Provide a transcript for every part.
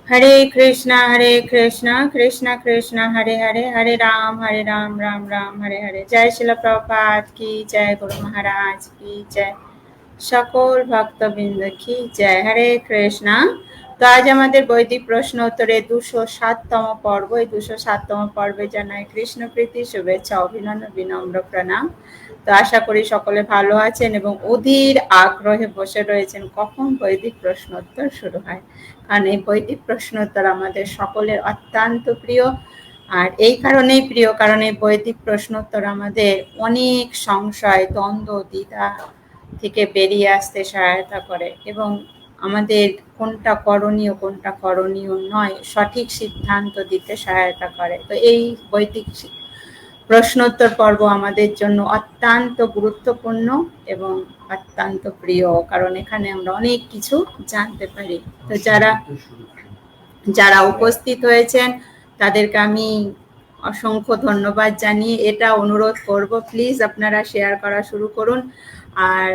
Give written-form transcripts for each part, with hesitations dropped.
हरे कृष्णा कृष्णा कृष्णा हरे हरे, हरे राम राम राम हरे हरे। जय शिल प्रभुपाद की जय, गुरु महाराज की जय, সকল ভক্তবৃন্দ কি জয়। হরে কৃষ্ণা। তো আজ আমাদের বৈদিক প্রশ্ন উত্তরে 207তম পর্ব। এই 207তম পর্বে জানাই কৃষ্ণ প্রীতি, শুভেচ্ছা, অভিনন্দন, বিনম্র প্রণাম। তো আশা করি সকলে ভালো আছেন এবং অধীর আগ্রহে বসে রয়েছেন কখন বৈদিক প্রশ্নোত্তর শুরু হয়, কারণ এই বৈদিক প্রশ্নোত্তর আমাদের সকলের অত্যন্ত প্রিয়। আর এই কারণেই প্রিয় কারণ এই বৈদিক প্রশ্নোত্তর আমাদের অনেক সংশয়, দ্বন্দ্ব, দ্বিধা থেকে বেরিয়ে আসতে সহায়তা করে এবং আমাদের কোনটা করণীয় নয় সঠিক সিদ্ধান্ত দিতে সহায়তা করে। তো এই বৈদিক প্রশ্নোত্তর পর্ব আমাদের জন্য অত্যন্ত গুরুত্বপূর্ণ এবং অত্যন্ত প্রিয়, কারণ এখানে আমরা অনেক কিছু জানতে পারি। তো যারা উপস্থিত হয়েছেন তাদেরকে আমি অসংখ্য ধন্যবাদ জানিয়ে এটা অনুরোধ করব, প্লিজ আপনারা শেয়ার করা শুরু করুন আর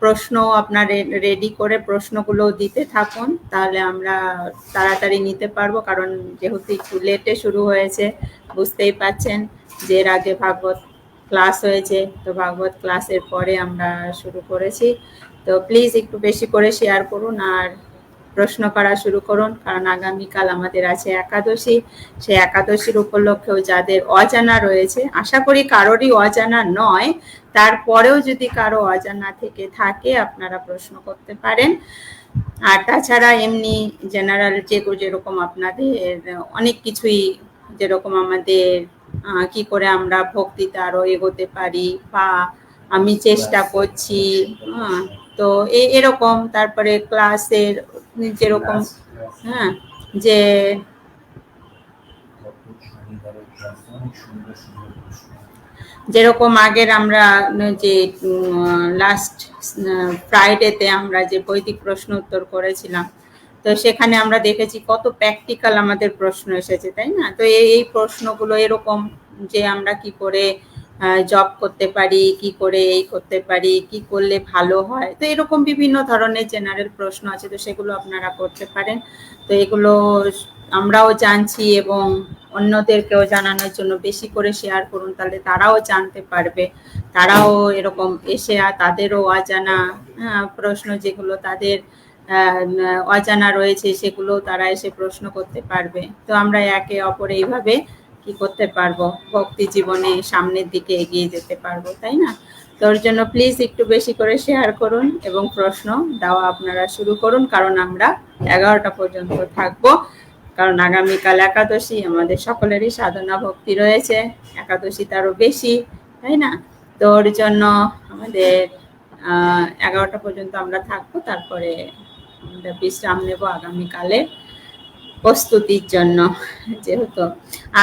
প্রশ্ন আপনার রেডি করে প্রশ্নগুলো দিতে থাকুন, তাহলে আমরা তাড়াতাড়ি নিতে পারবো। কারণ যেহেতু একটু লেটে শুরু হয়েছে, বুঝতেই পাচ্ছেন যে এর আগে ভাগবত ক্লাস হয়েছে, তো ভাগবত ক্লাসের পরে আমরা শুরু করেছি। তো প্লিজ একটু বেশি করে শেয়ার করুন আর প্রশ্ন করা শুরু করুন, কারণ আগামীকাল আমাদের আছে একাদশী। সেই একাদশীর উপলক্ষেও যাদের অজানা রয়েছে, আশা করি কারোরই অজানা নয়, তারপরেও যদি কারো অজানা থেকে থাকে আপনারা প্রশ্ন করতে পারেন। আর তাছাড়া এমনি জেনারেল যেরকম আপনাদের অনেক কিছুই, যেরকম আমাদের কি করে আমরা ভক্তিতে আরো এগোতে পারি বা আমি চেষ্টা করছি, তো এরকম, তারপরে ক্লাসের যেরকম হ্যাঁ যে যেরকম আগের আমরা যে লাস্ট ফ্রাইডেতে আমরা যে বৈদিক প্রশ্ন উত্তর করেছিলাম, তো সেখানে আমরা দেখেছি কত প্র্যাকটিক্যাল আমাদের প্রশ্ন এসেছে, তাই না? তো এই প্রশ্নগুলো এরকম যে আমরা কি করে জব করতে পারি, কি করে এই করতে পারি, কি করলে ভালো হয়, তো এরকম বিভিন্ন ধরনের জেনারেল প্রশ্ন আছে, তো সেগুলো আপনারা করতে পারেন। তো এগুলো আমরাও জানছি এবং অন্যদেরকেও জানানোর জন্য বেশি করে শেয়ার করুন, তাহলে তারাও জানতে পারবে, তারাও এরকম এসে তাদেরও অজানা প্রশ্ন যেগুলো তাদের অজানা রয়েছে সেগুলো তারা এসে প্রশ্ন করতে পারবে। তো আমরা একে অপর এইভাবে কি করতে পারবো, ভক্তি জীবনে সামনের দিকে এগিয়ে যেতে পারবো, তাই না? তোর জন্য প্লিজ একটু বেশি করে শেয়ার করুন এবং প্রশ্ন দেওয়া আপনারা শুরু করুন, কারণ আমরা 11টা পর্যন্ত থাকবো। কারণ আগামীকাল একাদশী, আমাদের সকলেরই সাধনা ভক্তি রয়েছে, একাদশী তারও বেশি, তাই না? তো ওর জন্য আমাদের 11টা পর্যন্ত আমরা থাকবো, তারপরে আমরা বিশ্রাম নেব আগামীকালে প্রস্তুতির জন্য যেহেতু।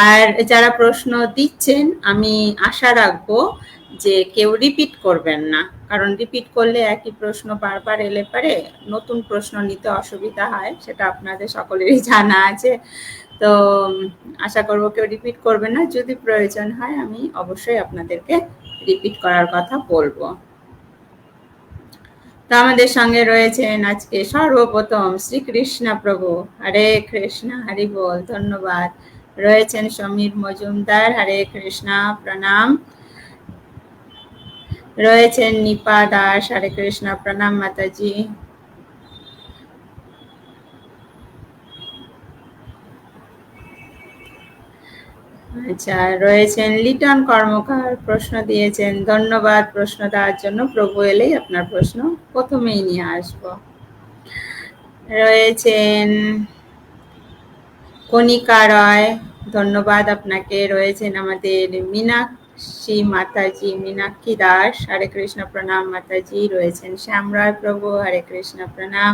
আর যারা প্রশ্ন দিচ্ছেন আমি আশা রাখবো যে কেউ রিপিট করবেন না, কারণ রিপিট করলে একই প্রশ্ন বারবার এলে পারে নতুন প্রশ্ন নিতে অসুবিধা হয়, সেটা আপনাদের সকলেরই জানা আছে। তো আশা করবো কেউ রিপিট করবে না, যদি প্রয়োজন হয় আমি অবশ্যই আপনাদেরকে রিপিট করার কথা বলবো। তো আমাদের সঙ্গে রয়েছেন আজকে সর্বপ্রথম শ্রীকৃষ্ণ প্রভু, হরে কৃষ্ণ, হরি বল, ধন্যবাদ। রয়েছেন সমীর মজুমদার, হরে কৃষ্ণ, প্রণাম। রয়েছেন নিপা দাস, হরে কৃষ্ণ, প্রণাম মাতাজি। আচ্ছা, রয়েছেন লিটন কর্মকার, প্রশ্ন দিয়েছেন, ধন্যবাদ প্রশ্ন দেওয়ার জন্য। প্রভু এলেই আপনার প্রশ্ন প্রথমেই নিয়ে আসবো। রয়েছেন কণিকা রয়, ধন্যবাদ আপনাকে। রয়েছেন আমাদের মীনাক্ষী মাতাজি, মীনাক্ষী দাস, হরে কৃষ্ণ, প্রণাম মাতাজি। রয়েছেন শ্যাম রায় প্রভু, হরে কৃষ্ণ, প্রণাম।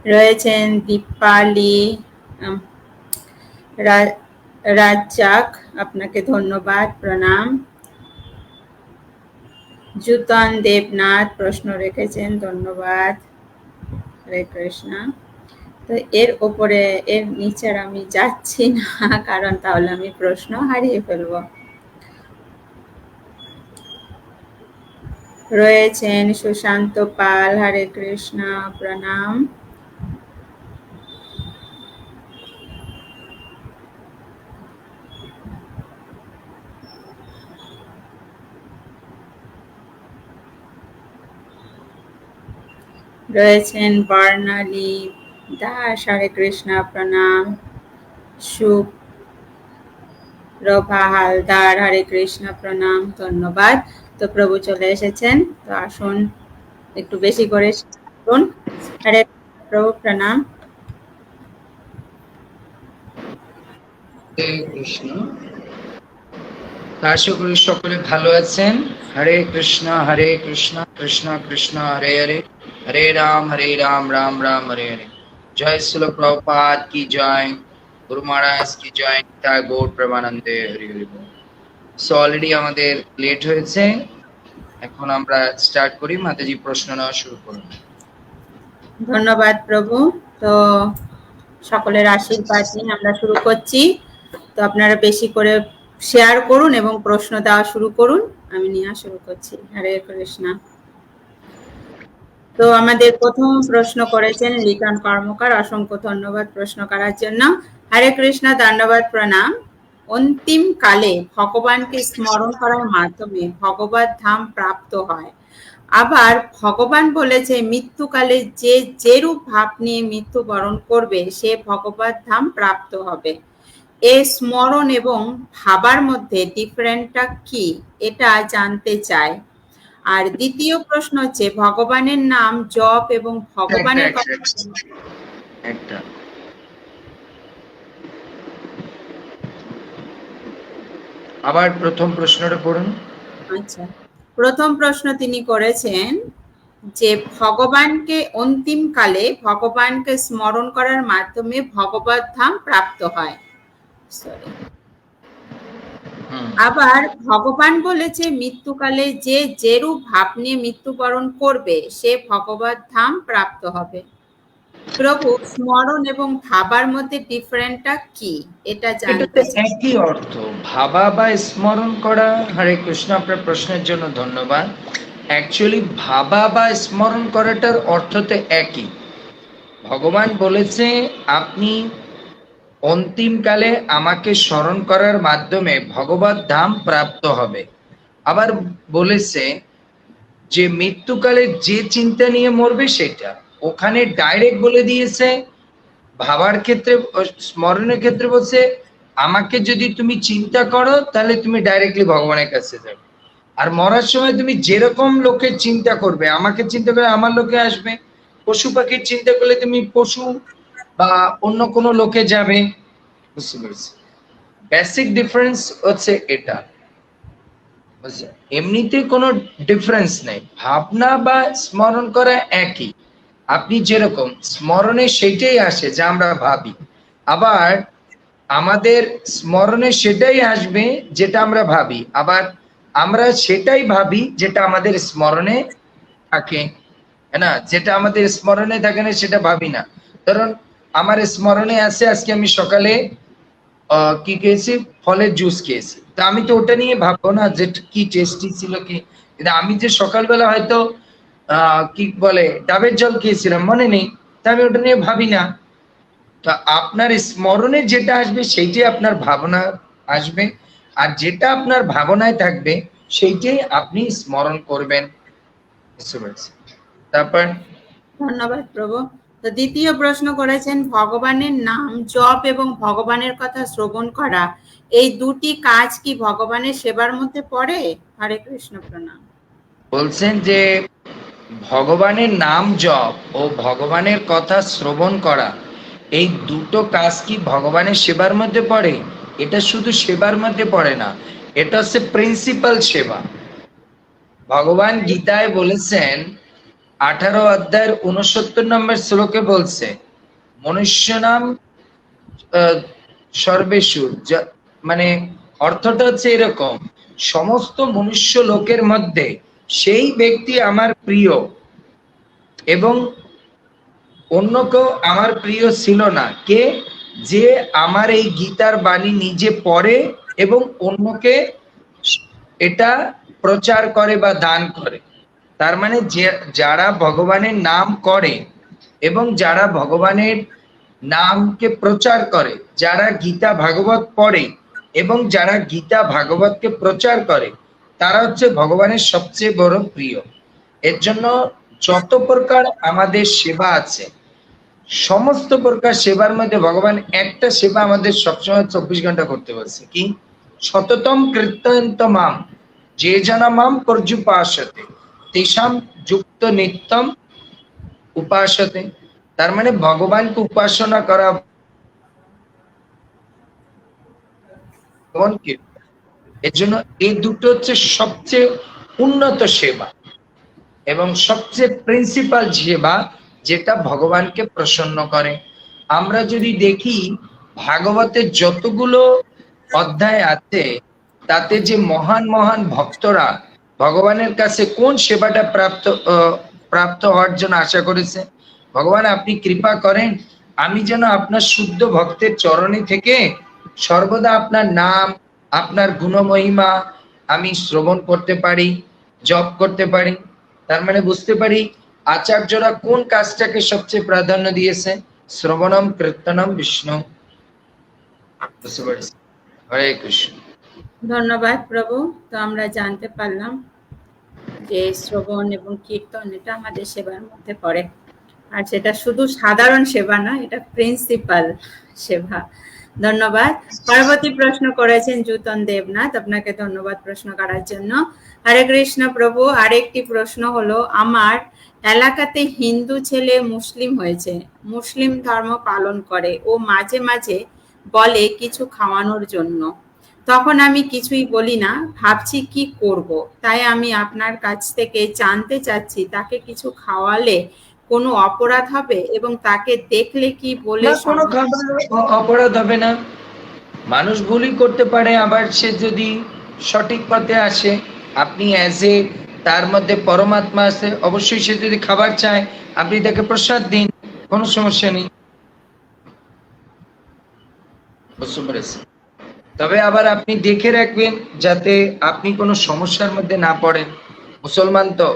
রয়েছেন দীপালি রাজ্জাক, আপনাকে ধন্যবাদ, প্রণাম। জুতন দেবনাথ প্রশ্ন রেখেছেন, ধন্যবাদ, হরে কৃষ্ণ। তো এর ওপরে এর নিচে আমি যাচ্ছি না, কারণ তাহলে আমি প্রশ্ন হারিয়ে ফেলবো। রয়েছেন সুশান্ত পাল, হরে কৃষ্ণ, প্রণাম। রয়েছেন বর্ণালী দাস, হরে কৃষ্ণ, প্রণাম। সুপ্রভা হালদার, হরে কৃষ্ণ, প্রণাম, ধন্যবাদ। তো প্রভু চলে এসেছেন, তো আসুন একটু বেশি করে শুনুন। হরে প্রভু, প্রণাম। হরে কৃষ্ণ। আশা করি সকলে ভালো আছেন। হরে কৃষ্ণ কৃষ্ণ কৃষ্ণ হরে হরে, হরে রাম রাম রাম হরে হরে। জয় শ্রীল প্রভুপাদ কি জয়, গুরু মহারাজ কি জয়, তার গৌর প্রেমানন্দে হরি হরি বল। সো অলরেডি আমাদের লেট হয়েছে, এখন আমরা স্টার্ট করি। মাতাজি প্রশ্ন নেওয়া শুরু করুন। ধন্যবাদ প্রভু। তো সকলের আশীর্বাদ নিয়ে আমরা শুরু করছি। তো আপনারা বেশি করে শেয়ার করুন এবং প্রশ্ন দেওয়া শুরু করুন। আমি নেওয়া শুরু করছি। হরে কৃষ্ণ। তো আমাদের প্রথম প্রশ্ন করেছেন লিটন কর্মকার, অসংখ্য ধন্যবাদ প্রশ্ন করার জন্য। হরে কৃষ্ণ, ধন্যবাদ, প্রণাম। অন্তিম কালে ভগবানকে স্মরণ করার মাধ্যমে ভগবত ধাম প্রাপ্ত হয়। আবার ভগবান বলেছে মৃত্যুকালে যে যেরূপ ভাব নিয়ে মৃত্যুবরণ করবে সে ভগবত ধাম প্রাপ্ত হবে। এ স্মরণ এবং ভাবার মধ্যে ডিফারেন্টটা কি, এটা জানতে চায়। আর দ্বিতীয় প্রশ্ন হচ্ছে ভগবানের নাম জপ এবং ভগবানের একটা আবার প্রথম প্রশ্নটা পড়ুন। আচ্ছা, প্রথম প্রশ্ন তিনি করেছেন যে ভগবানকে অন্তিম কালে ভগবানকে স্মরণ করার মাধ্যমে ভগবত ধাম প্রাপ্ত হয়। সরি, আবার ভগবান বলেছে মৃত্যুকালে যে যেরূপ ভাব নিয়ে মৃত্যুবরণ করবে সে ভগবত ধাম প্রাপ্ত হবে। প্রভু, স্মরণ এবং ভাবার মধ্যে ডিফারেন্টটা কি, এটা জানতে চাই। একই অর্থ, ভাবা বা স্মরণ করা। হরে কৃষ্ণ, আপনার প্রশ্নের জন্য ধন্যবাদ। অ্যাকচুয়ালি ভাবা বা স্মরণ করাটার অর্থ তো একই। ভগবান বলেছে আপনি অন্তিমকালে আমাকে স্মরণ করার মাধ্যমে ভগবত ধাম প্রাপ্ত হবে। আবার বলেছে যে মৃত্যুকালে যে চিন্তা নিয়ে মরবে সেটা, ওখানে ডাইরেক্ট বলে দিয়েছে। ভাবার ক্ষেত্রে, স্মরণের ক্ষেত্রে বলছে আমাকে যদি তুমি চিন্তা করো তাহলে তুমি ডাইরেক্টলি ভগবানের কাছে যাবে। আর মরার সময় তুমি যেরকম লোকের চিন্তা করবে, আমাকে চিন্তা করে আমার লোকে আসবে, পশু পাখির চিন্তা করলে তুমি পশু বা অন্য কোনো লোকে যাবে। বুঝতে পেরেছি, বেসিক ডিফারেন্স হচ্ছে এটা। এমনিতে কোনো ডিফারেন্স নেই, ভাবনা বা স্মরণ করা একই। আপনি যেরকম স্মরণে সেটাই আসে যা আমরা ভাবি, আবার আমাদের স্মরণে সেটাই আসবে যেটা আমরা ভাবি, আবার আমরা সেটাই ভাবি যেটা আমাদের স্মরণে থাকে, না? যেটা আমাদের স্মরণে থাকে না সেটা ভাবি না। কারণ আমার স্মরণে আছে আজকে আমি সকালে কি খেয়েছি, ফলের জুস খেয়েছি, তা আমি তো ওটা নিয়ে ভাববো না যে কি টেস্টি ছিল কি। কিন্তু আমি যে সকালবেলা হয়তো কি বলে ডাবের জল খেয়েছিলাম মনে নেই, তা আমি ওটা নিয়ে ভাবি না। তো আপনার স্মরণে যেটা আসবে সেইটাই আপনার ভাবনা আসবে, আর যেটা আপনার ভাবনায় থাকবে সেইটাই আপনি স্মরণ করবেন। তারপর ধন্যবাদ প্রভু। তো দ্বিতীয় প্রশ্ন করেছেন ভগবানের নাম জপ এবং ভগবানের কথা শ্রবণ করা, এই দুটি কাজ কি ভগবানের সেবার মধ্যে পড়ে? হরে কৃষ্ণ, প্রণাম। বলছেন যে ভগবানের নাম জপ ও ভগবানের কথা শ্রবণ করা, এই দুটো কাজ কি ভগবানের সেবার মধ্যে পড়ে? এটা শুধু সেবার মধ্যে পড়ে না, এটা হচ্ছে প্রিন্সিপাল সেবা। ভগবান গীতায় বলেছেন 18 অধ্যায়ের 69 নম্বর শ্লোকে বলছে মনুষ্য নাম সর্বেষু, মানে অর্থটা হচ্ছে এরকম, সমস্ত মনুষ্য লোকের মধ্যে সেই ব্যক্তি আমার প্রিয় এবং অন্য কেউ আমার প্রিয় ছিল না। কে? যে আমার এই গীতার বাণী নিজে পড়ে এবং অন্যকে এটা প্রচার করে বা দান করে। তার মানে যারা ভগবানের নাম করে এবং যারা ভগবানের নামকে প্রচার করে, যারা গীতা ভাগবত পড়ে এবং যারা গীতা ভাগবতকে প্রচার করে, তারা হচ্ছে ভগবানের সবচেয়ে বড় প্রিয়। এর জন্য যত প্রকার আমাদের সেবা আছে, সমস্ত প্রকার সেবার মধ্যে ভগবান একটা সেবা আমাদের সবসময় 24 ঘন্টা করতে বলছে, কি? সততম কৃত্যন্ত মাম যে জন মাম পর্যুপাসতে তেষাম যুক্ত নিত্যম উপাসতে। তার মানে ভগবানকে উপাসনা করা, ভগবান কীর্তন, এর জন্য এই দুটো হচ্ছে সবচেয়ে উন্নত সেবা এবং সবচেয়ে প্রিন্সিপাল সেবা, যেটা ভগবানকে প্রসন্ন করে। আমরা যদি দেখি ভাগবতের যতগুলো অধ্যায় আছে, তাতে যে মহান মহান ভক্তরা ভগবানের কাছে কোন সেবাটা প্রাপ্ত হওয়ার জন্য আশা করেছে, ভগবান আপনি কৃপা করেন আমি যেন আপনার শুদ্ধ ভক্তের চরণে থেকে সর্বদা আপনার নাম, আপনার গুণমহিমা আমি শ্রবণ করতে পারি, জপ করতে পারি। তার মানে বুঝতে পারি আচার্যরা কোন কাজটাকে সবচেয়ে প্রাধান্য দিয়েছে, শ্রবণম কীর্তনম বিষ্ণু। বুঝতে পারছি? হরে কৃষ্ণ। ধন্যবাদ প্রভু। তো আমরা জানতে পারলাম যে শ্রবণ এবং কীর্তন এটা আমাদের সেবার মধ্যে পড়ে, আর সেটা শুধু সাধারণ সেবা না, এটা প্রিন্সিপাল সেবা। ধন্যবাদ। পরবর্তী প্রশ্ন করেছেন জুতন দেবনাথ, আপনাকে ধন্যবাদ প্রশ্ন করার জন্য। হরে কৃষ্ণ প্রভু, আরেকটি প্রশ্ন হলো, আমার এলাকাতে হিন্দু ছেলে মুসলিম হয়েছে, মুসলিম ধর্ম পালন করে ও মাঝে মাঝে বলে কিছু খাওয়ানোর জন্য, তখন আমি কিছুই বলি না, ভাবছি কি করব। তাই আমি আপনার কাছ থেকে জানতে চাচ্ছি তাকে কিছু খাওয়ালে কোনো অপরাধ হবে এবং তাকে দেখলে কি বলে না, কোনো খাবার অপরাধ হবে না। মানুষ ভুলই করতে পারে, আবার সে যদি সঠিক পথে আসে, আপনি অ্যাজ এ তার মধ্যে পরমাত্মা আছে, অবশ্যই সে যদি খাবার চায় আপনি তাকে প্রসাদ দিন, কোনো সমস্যা নেই। বুঝতে পেরেছি? তবে আবার আপনি দেখে রাখবেন যাতে আপনি কোনো সমস্যার মধ্যে না পড়েন। মুসলমান তো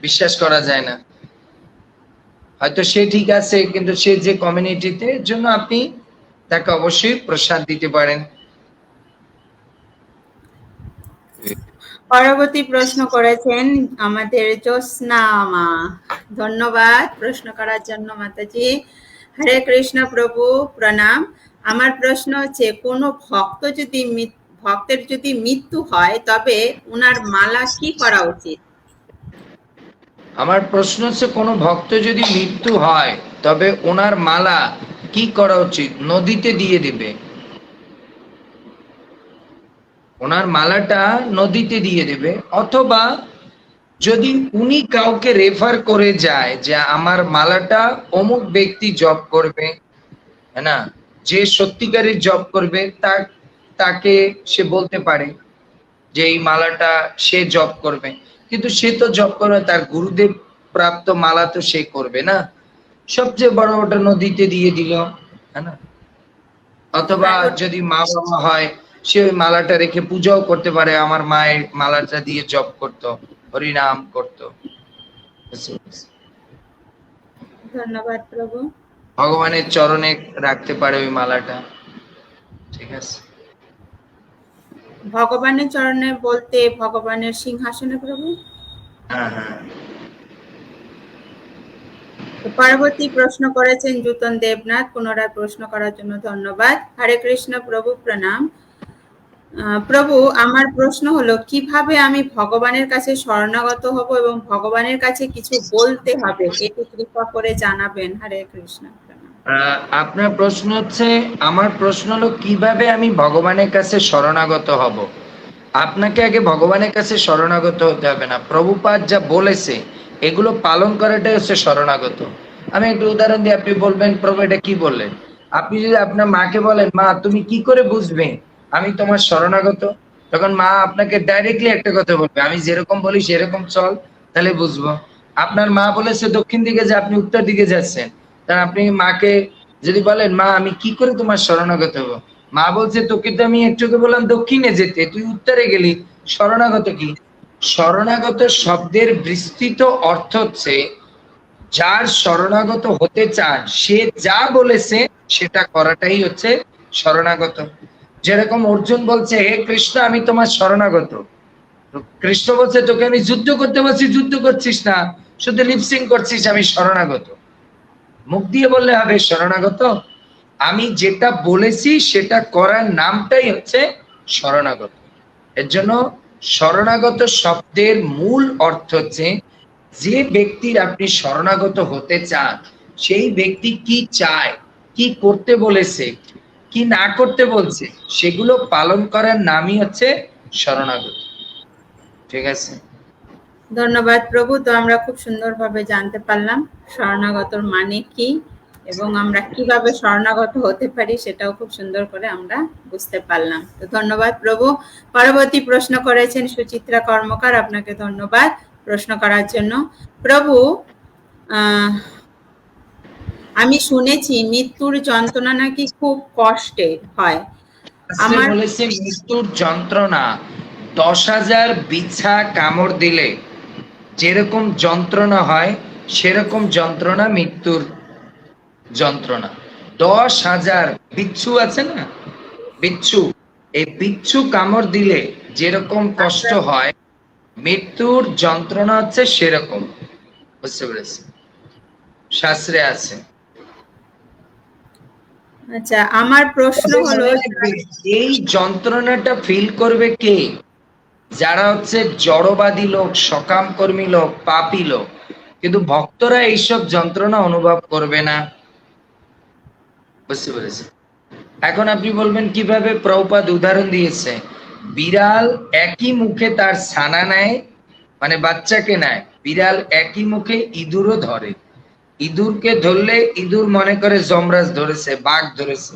বিশ্বাস করা যায় না, হয়তো সে ঠিক আছে কিন্তু সে যে কমিউনিটিতে, এর জন্য আপনি তাকে অবশ্যই প্রসাদ দিতে পারেন। পরবর্তী প্রশ্ন করেছেন আমাদের জ্যোৎস্না মা, ধন্যবাদ প্রশ্ন করার জন্য মাতাজি। হরে কৃষ্ণ প্রভু, প্রণাম। আমার প্রশ্ন হচ্ছে, কোনো ভক্তের যদি মৃত্যু হয় তবে উনার মালা কি করা উচিত? আমার প্রশ্ন হচ্ছে, কোনো ভক্ত যদি মৃত্যু হয় তবে ওনার মালা কি করা উচিত? নদীতে দিয়ে দিবে, ওনার মালাটা নদীতে দিয়ে দেবে। অথবা যদি উনি কাউকে রেফার করে যায় যে আমার মালাটা অমুক ব্যক্তি জপ করবে, হ্যাঁ না, যে সত্যিকারের জপ করবে, তাকে সে বলতে পারে যে এই মালাটা সে জপ করবে, কিন্তু সে তো জপ করবে, তার গুরুদেব প্রাপ্ত মালা তো সে করবে না, সবচেয়ে বড় ওটা নদীতে দিয়ে দিল, হ্যাঁ না। অথবা যদি মা বাবা হয়, সে ওই মালাটা রেখে পূজাও করতে পারে, আমার মায়ের মালাটা দিয়ে জপ করতো, হরিনাম করতো। ধন্যবাদ প্রভু। ভগবানের চরণে রাখতে পারে ওই মালাটা, ঠিক আছে? ভগবানের চরণে বলতে ভগবানের সিংহাসনে প্রভু? হ্যাঁ হ্যাঁ। পরবর্তী প্রশ্ন করেছেন জুতন দেবনাথ, পুনরায় প্রশ্ন করার জন্য ধন্যবাদ। হরে কৃষ্ণ প্রভু, প্রণাম। প্রভু, আমার প্রশ্ন হলো, কিভাবে আমি ভগবানের কাছে শরণাগত হব এবং ভগবানের কাছে কিছু বলতে হবে, এটি কৃপা করে জানাবেন। হরে কৃষ্ণ, প্রণাম। আপনার প্রশ্ন হচ্ছে, আমার প্রশ্ন হলো কিভাবে আমি ভগবানের কাছে শরণাগত হব। আপনাকে আগে ভগবানের কাছে শরণাগত হতে হবে না, প্রভুপাদ যা বলেছে এগুলো পালন করাটাই হচ্ছে শরণাগত। আমি একটু উদাহরণ দিই, আপনি বলবেন প্রভু এটা কি বললেন। আপনি যদি আপনার মাকে বলেন, মা তুমি কি করে বুঝবে আমি তোমার শরণাগত, তখন মা আপনাকে ডাইরেক্টলি একটা কথা বলবে, আমি যেরকম বলি সেরকম চল, তাহলে বুঝবো। আপনার মা বলেছে দক্ষিণ দিকে যে আপনি উত্তর দিকে যাচ্ছেন, তাহলে আপনি মাকে যদি বলেন, মা আমি কি করে তোমার শরণাগত হব, মা বলছে তোকে তো আমি একটুকে বললাম দক্ষিণে যেতে, তুই উত্তরে গেলি, শরণাগত কি? শরণাগত শব্দের বিস্তৃত অর্থ হচ্ছে, যার শরণাগত হতে চান সে যা বলেছে সেটা করাটাই হচ্ছে শরণাগত। যেরকম অর্জুন বলছে, হে কৃষ্ণ আমি তোমার শরণাগত, কৃষ্ণ বলছে তোকে আমি যুদ্ধ করতে বলছি, যুদ্ধ করছিস না, শুধু লিপসিং করছিস আমি শরণাগত, মুখ দিয়ে বললে হবে শরণাগত? আমি যেটা বলেছি সেটা করার নামটাই হচ্ছে শরণাগত। এর জন্য শরণাগত শব্দের মূল অর্থ হচ্ছে যে ব্যক্তির আপনি শরণাগত হতে চান সেই ব্যক্তি কি চায়, কি করতে বলেছে, কি না করতে বলছে, সেগুলো পালন করার নামই হচ্ছে শরণাগত। ঠিক আছে, ধন্যবাদ প্রভু। তো আমরা খুব সুন্দরভাবে জানতে পারলাম শরণাগতর মানে কি এবং আমরা কিভাবে শরণাগত হতে পারি সেটাও খুব সুন্দর করে আমরা বুঝতে পারলাম। তো ধন্যবাদ প্রভু। পরবর্তী প্রশ্ন করেছেন সুচিত্রা কর্মকার, আপনাকে ধন্যবাদ প্রশ্ন করার জন্য। প্রভু, আমি শুনেছি মৃত্যুর যন্ত্রণা নাকি খুব কষ্টের হয়। আমার বলেছে মৃত্যুর যন্ত্রণা 10,000 বিছা কামড় দিলে যেরকম যন্ত্রণা হয় সেরকম যন্ত্রণা মৃত্যুর যন্ত্রণা। 10,000 বিচ্ছু আছে না, বিচ্ছু, এই বিচ্ছু কামড় দিলে যেরকম কষ্ট হয় মৃত্যুর যন্ত্রণা হচ্ছে সেরকম। বুঝতে পেরেছি, শাস্ত্রে আছে। আচ্ছা, আমার প্রশ্ন হলো এই যন্ত্রণাটা ফিল করবে কে? যারা হচ্ছে জড়বাদী লোক, সকাম কর্মী লোক, পাপী লোক। কিন্তু ভক্তরা এইসব যন্ত্রণা অনুভব করবে না। বুঝতে পেরেছি। এখন আপনি বলবেন কিভাবে? প্রভুপাদ উদাহরণ দিয়েছে, বিড়াল একই মুখে তার ছানা নেয়, মানে বাচ্চাকে নেয়। বিড়াল একই মুখে ইঁদুরও ধরে। ইঁদুরকে ধরলে ইঁদুর মনে করে যমরাজ ধরেছে, বাঘ ধরেছে।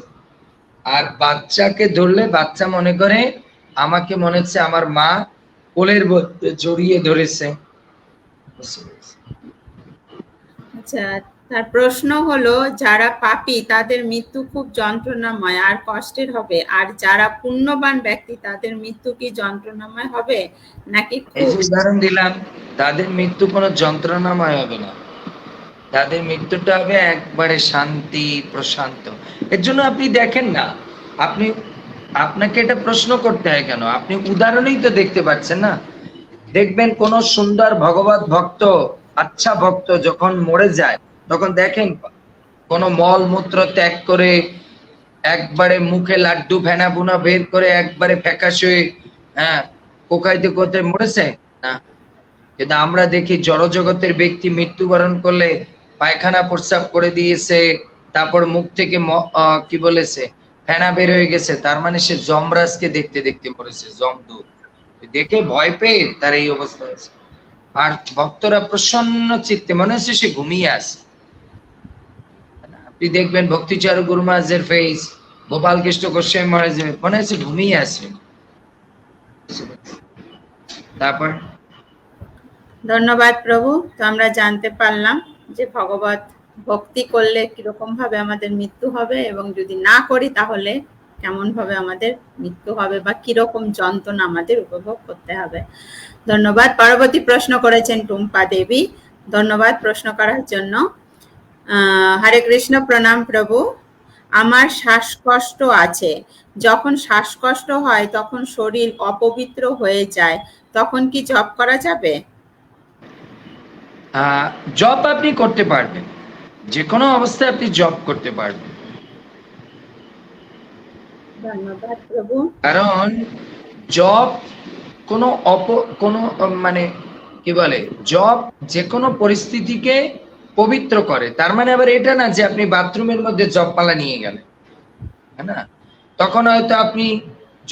আর বাচ্চাকে ধরলে বাচ্চা মনে করে আমাকে মনে হচ্ছে আমার মা কোলের মধ্যে জড়িয়ে ধরেছে। আচ্ছা, তার প্রশ্ন হলো যারা পাপী তাদের মৃত্যু খুব যন্ত্রণাময় আর কষ্টের হবে, আর যারা পুণ্যবান ব্যক্তি তাদের মৃত্যু কি যন্ত্রণাময় হবে নাকি? এই যে উদাহরণ দিলাম, তাদের মৃত্যু কোনো যন্ত্রণাময় হবে না, তাদের মৃত্যুটা হবে একবারে শান্তি প্রশান্ত। এর জন্য আপনি দেখেন না, আপনি আপনাকে এটা প্রশ্ন করতে হয় কেন? আপনি উদাহরণেই তো দেখতে পাচ্ছেন না। দেখবেন কোন সুন্দর ভগবত ভক্ত, আচ্ছা ভক্ত যখন মরে যায় তখন দেখেন কোন মল মূত্র ত্যাগ করে একবারে মুখে লাড্ডু ফেনা বুনা বের করে একবারে ফ্যাকাশ হয়ে কোকাইতে কোথায় মরেছে না। কিন্তু আমরা দেখি জড়জগতের ব্যক্তি মৃত্যুবরণ করলে পায়খানা প্রস্রাব করে দিয়েছে, তারপর মুখ থেকে কি বলেছে ফেনা বের হয়ে গেছে, তার মানে সে যমরাজকে দেখতে দেখতে মরেছে, যমদূত দেখে ভয় পেয়ে তার এই অবস্থা হয়েছে। আর ভক্তরা প্রসন্ন চিত্তে মনে হচ্ছে সে ঘুমিয়ে আছে। আপনি দেখবেন ভক্তিচারু গুরু মহারাজের ফেস, গোপাল কৃষ্ণ গোস্বামী মহারাজের মনে হচ্ছে ঘুমিয়ে আছে। তারপর ধন্যবাদ প্রভু। তো আমরা জানতে পারলাম যে ভগবত ভক্তি করলে কিরকম ভাবে আমাদের মৃত্যু হবে এবং যদি না করি তাহলে কেমন ভাবে আমাদের মৃত্যু হবে বা কিরকম যন্ত্রণা আমাদের উপভোগ করতে হবে। ধন্যবাদ। পরবর্তী প্রশ্ন করেছেন টুম্পা দেবী, ধন্যবাদ প্রশ্ন করার জন্য। হরে কৃষ্ণ, প্রণাম প্রভু। আমার শ্বাসকষ্ট আছে, যখন শ্বাসকষ্ট হয় তখন শরীর অপবিত্র হয়ে যায়, তখন কি জপ করা যাবে? জব আপনি করতে পারবেন, যে কোনো অবস্থায় আপনি জব করতে পারবেন। ধন্যবাদ প্রভু। কারণ জব কোনো মানে কি বলে, জব যে কোনো পরিস্থিতিকে পবিত্র করে। তার মানে আবার এটা না যে আপনি বাথরুমের মধ্যে জপমালা নিয়ে গেলেন, হ্যাঁ না, তখন হয়তো আপনি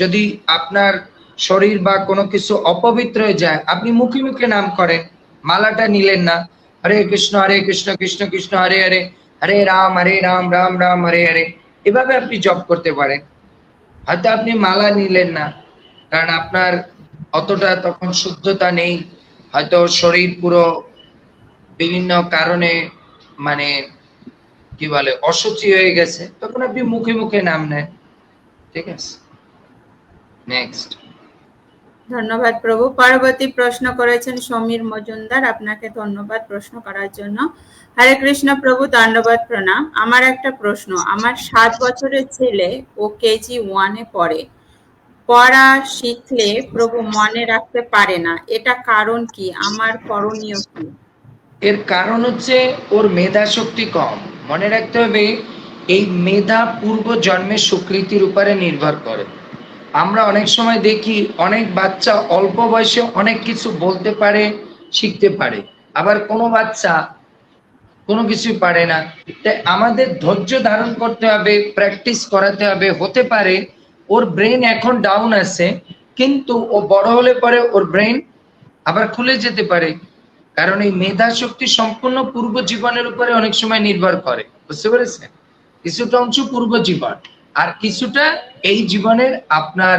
যদি আপনার শরীর বা কোনো কিছু অপবিত্র হয়ে যায়, আপনি মুখে মুখে নাম করেন, মালাটা নিলেন না, হরে কৃষ্ণ কৃষ্ণ কৃষ্ণ হরে হরে, হরে রাম রাম রাম হরে হরে, এভাবে আপনি জপ করতে পারেন। হয়তো আপনি মালা নিলেন না কারণ আপনার অতটা তখন শুদ্ধতা নেই, হয়তো শরীর পুরো বিভিন্ন কারণে মানে কি বলে অসুচি হয়ে গেছে, তখন আপনি মুখে মুখে নাম নেন। ঠিক আছে, নেক্সট। ধন্যবাদ প্রভু। পরবর্তী প্রশ্ন করেছেন সমীর মজুমদার, আপনাকে ধন্যবাদ প্রশ্ন করার জন্য। হরে কৃষ্ণ প্রভু, ধন্যবাদ প্রণাম। আমার একটা প্রশ্ন, আমার 7 বছরের ছেলে, ও কেজি 1-এ পড়ে, পড়া শিখলে প্রভু মনে রাখতে পারে না, এটা কারণ কি? আমার করণীয় কি? এর কারণ হচ্ছে ওর মেধা শক্তি কম। মনে রাখতে হবে এই মেধা পূর্ব জন্মের স্বীকৃতির উপরে নির্ভর করে। আমরা অনেক সময় দেখি অনেক বাচ্চা অল্প বয়সে অনেক কিছু বলতে পারে, শিখতে পারে, আবার কোনো বাচ্চা কোনো কিছুই পারে না। তাই আমাদের ধৈর্য ধারণ করতে হবে, প্র্যাকটিস করাতে হবে। হতে পারে ওর ব্রেন এখন ডাউন আছে, কিন্তু ও বড় হলে পরে ওর ব্রেন আবার খুলে যেতে পারে। কারণ এই মেধা শক্তি সম্পূর্ণ পূর্ব জীবনের উপরে অনেক সময় নির্ভর করে, বুঝতে পেরেছেন? কিছুটা অংশ পূর্ব জীবন, আর কিছুটা এই জীবনের আপনার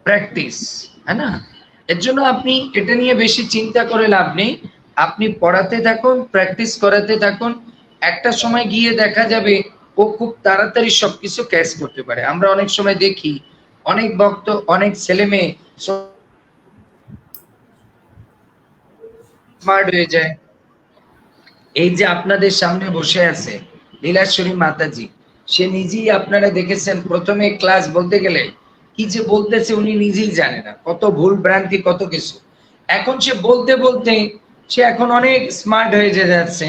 প্র্যাকটিস, হ্যাঁ না? এর জন্য আপনি এটা নিয়ে বেশি চিন্তা করে লাভ নেই। আপনি পড়াতে থাকুন, প্র্যাকটিস করাতে থাকুন। একটা সময় গিয়ে দেখা যাবে ও খুব তাড়াতাড়ি সবকিছু ক্যাচ করতে পারে। আমরা অনেক সময় দেখি অনেক ভক্ত, অনেক ছেলে মেয়ে স্মার্ট হয়ে যায়। এই যে আপনাদের সামনে বসে আছে লীলাশ্বরী মাতাজি, সে নিজেই আপনারা দেখেছেন প্রথমে ক্লাস বলতে গেলে কি যে বলতেছে উনি নিজেই জানে না, কত ভুল ভ্রান্তি কত কিছু। এখন সে বলতে বলতে সে এখন অনেক স্মার্ট হয়ে যাচ্ছে।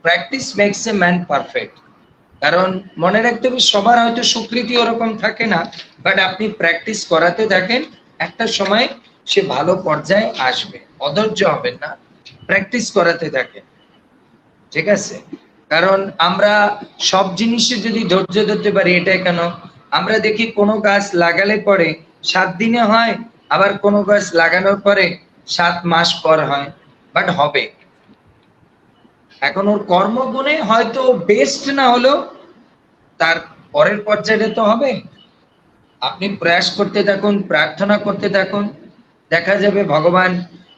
Practice makes a man perfect. কারণ মনে রাখতে হবে সবার হয়তো স্বীকৃতি ওরকম থাকে না, বাট আপনি প্র্যাকটিস করাতে থাকেন, একটা সময় সে ভালো পর্যায়ে আসবে। অধৈর্য হবেন না, প্র্যাকটিস করাতে থাকেন, ঠিক আছে? কারণ আমরা সব জিনিসে যদি ধৈর্য ধরতে পারি, এটা কেন আমরা দেখি কোনো গাছ লাগালে পরে 7 দিনে হয়, আবার কোনো গাছ লাগানোর পরে 7 মাস পর হয়, বাট হবে। এখন ওর কর্মগুণে হয়তো বেস্ট না হলেও তার পরের পর্যায়ে তো হবে। আপনি প্রয়াস করতে থাকুন, প্রার্থনা করতে থাকুন, দেখা যাবে ভগবান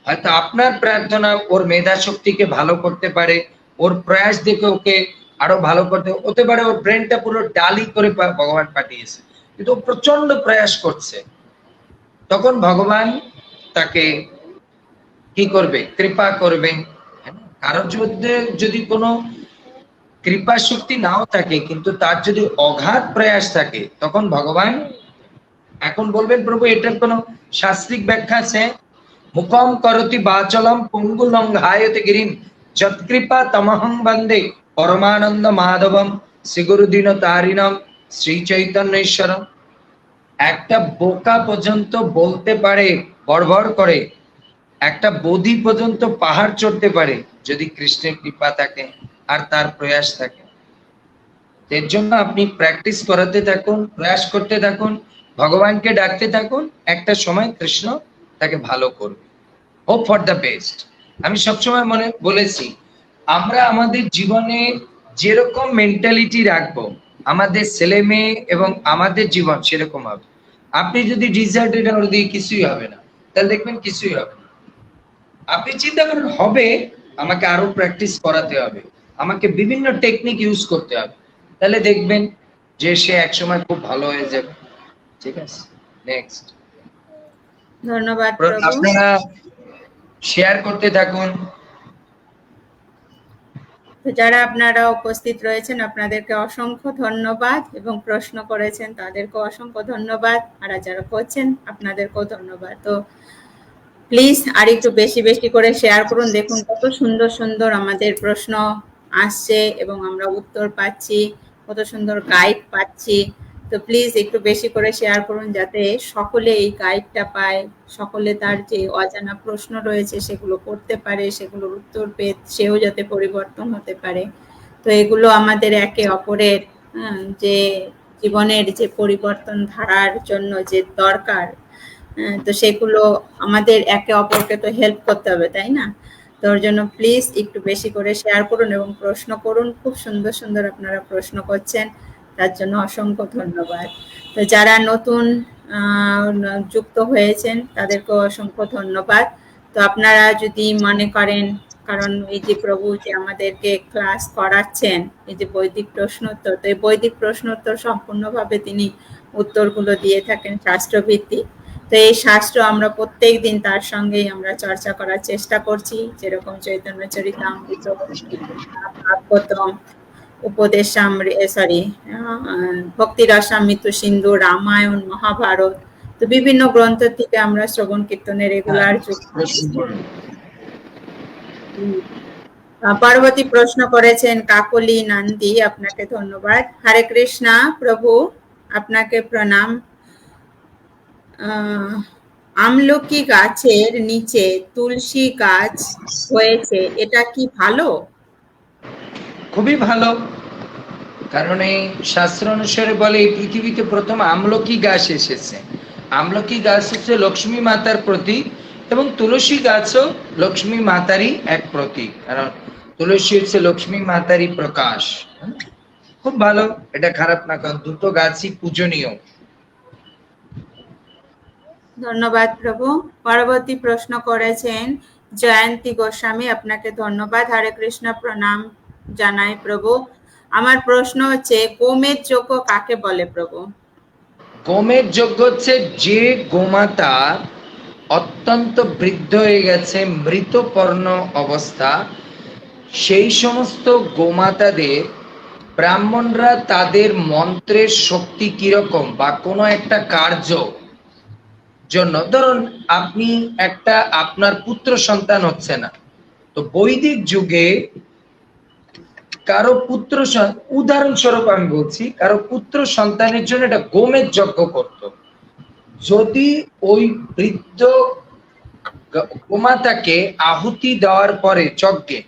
হয়তো আপনার প্রার্থনা ওর মেধা শক্তিকে ভালো করতে পারে, ওর প্রয়াস দেখে ওকে আরো ভালো করতে হতে পারে। ওর ব্রেনটা পুরো ডালি করে ভগবান পাঠিয়েছে, কিন্তু ও প্রচন্ড প্রয়াস করছে, তখন ভগবান তাকে কি করবে? কৃপা করবে। কারোর মধ্যে যদি কোনো কৃপা শক্তি নাও থাকে, কিন্তু তার যদি অগাধ প্রয়াস থাকে, তখন ভগবান এখন বলবেন প্রভু এটার কোনো শাস্ত্রিক ব্যাখ্যা আছে? মুখম করতি বাচলম পঙ্গু লঙ্ঘায়তে গিরিম যৎকৃপা তমহং বন্দে পরমানন্দ মাধবম শ্রীগুরুদীন তারিণম শ্রী চৈতন্যেশ্বরম। একটা বোকা পর্যন্ত বলতে পারে বড়বড় করে, একটা বোধি পর্যন্ত পাহাড় চড়তে পারে যদি কৃষ্ণের কৃপা থাকে আর তার প্রয়াস থাকে। এর জন্য আপনি প্র্যাকটিস করাতে থাকুন, প্রয়াস করতে থাকুন, ভগবানকে ডাকতে থাকুন, একটা সময় কৃষ্ণ তাকে ভালো করবে। Hope for the best. আমি সবসময় মনে বলেছি আমরা আমাদের জীবনে যেরকম মেন্টালিটি রাখবো, আমাদের ছেলে মেয়ে এবং আমাদের জীবন সেরকম হবে। আপনি যদি ডিজার্টেড দিয়ে কিছুই হবে না, তাহলে দেখবেন কিছুই হবে না। আপনি চিন্তা করেন হবে, আমাকে আরো প্র্যাকটিস করাতে হবে, আমাকে বিভিন্ন টেকনিক ইউজ করতে হবে, তাহলে দেখবেন যে সে একসময় খুব ভালো হয়ে যাবে। ঠিক আছে, নেক্সট। ধন্যবাদ প্রভু। আপনারা শেয়ার করতে থাকুন। তো যারা আপনারা উপস্থিত রয়েছেন আপনাদেরকে অসংখ্য ধন্যবাদ, এবং প্রশ্ন করেছেন তাদেরকেও অসংখ্য ধন্যবাদ, আর যারা করছেন আপনাদেরকেও ধন্যবাদ। তো প্লিজ আর একটু বেশি বেশি করে শেয়ার করুন। দেখুন কত সুন্দর সুন্দর আমাদের প্রশ্ন আসছে এবং আমরা উত্তর পাচ্ছি, কত সুন্দর গাইড পাচ্ছি। তো প্লিজ একটু বেশি করে শেয়ার করুন যাতে সকলে এই গাইডটা পায়, সকলে তার যে অজানা প্রশ্ন রয়েছে সেগুলো করতে পারে, সেগুলোর উত্তর পেয়ে সেও যাতে পরিবর্তন হতে পারে। তো এগুলো আমাদের একে অপরের যে জীবনের যে পরিবর্তন ধারার জন্য যে দরকার, তো সেগুলো আমাদের একে অপরকে তো হেল্প করতে হবে, তাই না? তো ওর জন্য প্লিজ একটু বেশি করে শেয়ার করুন এবং প্রশ্ন করুন। খুব সুন্দর সুন্দর আপনারা প্রশ্ন করছেন, তার জন্য অসংখ্য ধন্যবাদ। তো যারা নতুন যুক্ত হয়েছেন তাদেরকেও অসংখ্য ধন্যবাদ। তো আপনারা যদি মনে করেন, কারণ এই যে প্রভু যে আমাদেরকে ক্লাস করাচ্ছেন এই যে বৈদিক প্রশ্নোত্তর, তো এই বৈদিক প্রশ্নোত্তর সম্পূর্ণভাবে তিনি উত্তরগুলো দিয়ে থাকেন শাস্ত্রভিত্তিক। তো এই শাস্ত্র আমরা প্রত্যেক দিন তার সঙ্গেই আমরা চর্চা করার চেষ্টা করছি, যেরকম চৈতন্য চরিতামৃত, ভাগবতম, ভক্তি রসামৃত সিন্ধু, রামায়ণ, মহাভারত, তো বিভিন্ন গ্রন্থ থেকে আমরা শ্রবণ কীর্তনের রেগুলার পরবর্তী প্রশ্ন করেছেন কাকলি নন্দী, আপনাকে ধন্যবাদ। হরে কৃষ্ণা প্রভু, আপনাকে প্রণাম। আমলকি গাছের নিচে তুলসী গাছ হয়েছে, এটা কি ভালো? খুবই ভালো, কারণ এই শাস্ত্র অনুসারে বলে এই পৃথিবীতে প্রথম আমলকি গাছ এসেছে। আমলকি গাছ হচ্ছে লক্ষ্মী মাতার প্রতীক, এবং তুলসী গাছও লক্ষ্মী মাতারই এক প্রতীক, কারণ তুলসী হচ্ছে লক্ষ্মী মাতারই প্রকাশ। খুব ভালো, এটা খারাপ না, কারণ দুটো গাছই পূজনীয়। ধন্যবাদ প্রভু। পরবর্তী প্রশ্ন করেছেন জয়ন্তী গোস্বামী, আপনাকে ধন্যবাদ। হরে কৃষ্ণ, প্রণাম জানাই প্রভু। আমার প্রশ্ন হচ্ছে গোমের যজ্ঞ কাকে বলে প্রভু? গোমের যজ্ঞ হচ্ছে যে গোমাতা অত্যন্ত বৃদ্ধ হয়ে গেছে, মৃতপর্ণ অবস্থা, সেই সমস্ত গোমাতাদের ব্রাহ্মণরা তাদের মন্ত্রের শক্তি কিরকম বা কোনো একটা কার্য জন্য, ধরুন আপনি একটা আপনার পুত্র সন্তান হচ্ছে না, তো বৈদিক যুগে কারো পুত্র, উদাহরণস্বরূপ আমি বলছি, কারো পুত্র সন্তানের জন্য একটা গোমের যজ্ঞ করত। যদি ওই বৃদ্ধ গোমাতাকে আহুতি দেওয়ার পরে যজ্ঞে,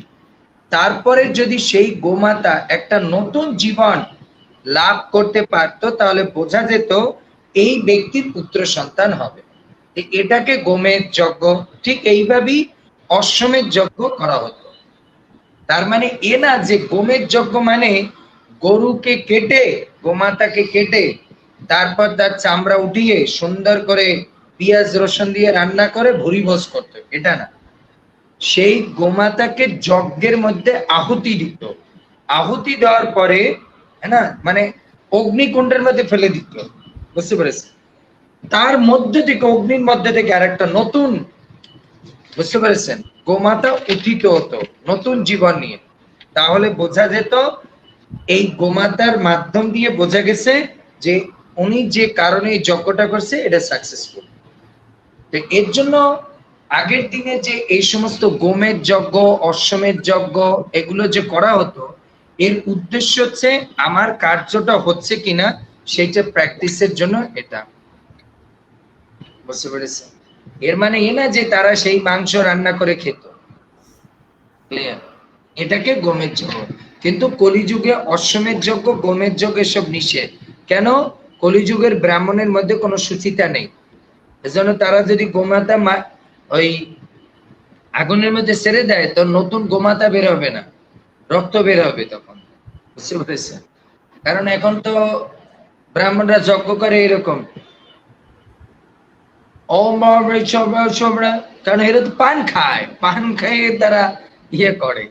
তারপরে যদি সেই গোমাতা একটা নতুন জীবন লাভ করতে পারতো, তাহলে বোঝা যেত এই ব্যক্তির পুত্র সন্তান হবে। এটাকে গোমের যজ্ঞ। ঠিক এইভাবেই অশ্বমেধ যজ্ঞ করা হতো। তার মানে এ না যে গোমের যজ্ঞ মানে গরুকে কেটে, গোমাতাকে কেটে তারপর তার চামড়া উঠিয়ে সুন্দর করে পেঁয়াজ রসুন দিয়ে রান্না করে ভুরি ভোজ করতো, এটা না। সেই গোমাতাকে যজ্ঞের মধ্যে আহুতি দিত, আহুতি দেওয়ার পরে না মানে অগ্নিকুণ্ডের মধ্যে ফেলে দিত, বুঝতে পেরেছি? তার মধ্যে থেকে, অগ্নির মধ্যে থেকে আরেকটা নতুন, বুঝতে পেরেছেন, গোমাতা উঠিত হতো নতুন জীবন নিয়ে। তাহলে বোঝা যেত এই গোমাতার মাধ্যম দিয়ে বোঝা গেছে যে উনি যে কারণে এই যজ্ঞটা করছে এটা সাকসেসফুল। তো এর জন্য আগের দিনে যে এই সমস্ত গোমের যজ্ঞ, অশ্বমেধ যজ্ঞ এগুলো যে করা হতো, এর উদ্দেশ্য হচ্ছে আমার কার্যটা হচ্ছে কিনা সেইটা প্র্যাকটিসের জন্য এটা, বুঝতে পেরেছেন? এর মানে এ না যে তারা সেই মাংস রান্না করে খেত, ক্লিয়ার? এটাকে গোমের যজ্ঞ। কিন্তু কলিযুগে অশ্বমেধ যজ্ঞ, গোমের যজ্ঞ এসব নিষেধ। কেন? কলিযুগের ব্রাহ্মণের মধ্যে কোনো সুচিতা নেই, এজন্য তারা যদি গোমাতা ওই আগুনের মধ্যে ছেড়ে দেয়, তো নতুন গোমাতা বের হবে না, রক্ত বের হবে তখন, বুঝতে পেরেছেন? কারণ এখন তো ব্রাহ্মণরা যজ্ঞ করে এরকম, কারণ এরা তো পান খায়, পান খাইয়ে তারা ইয়ে করে।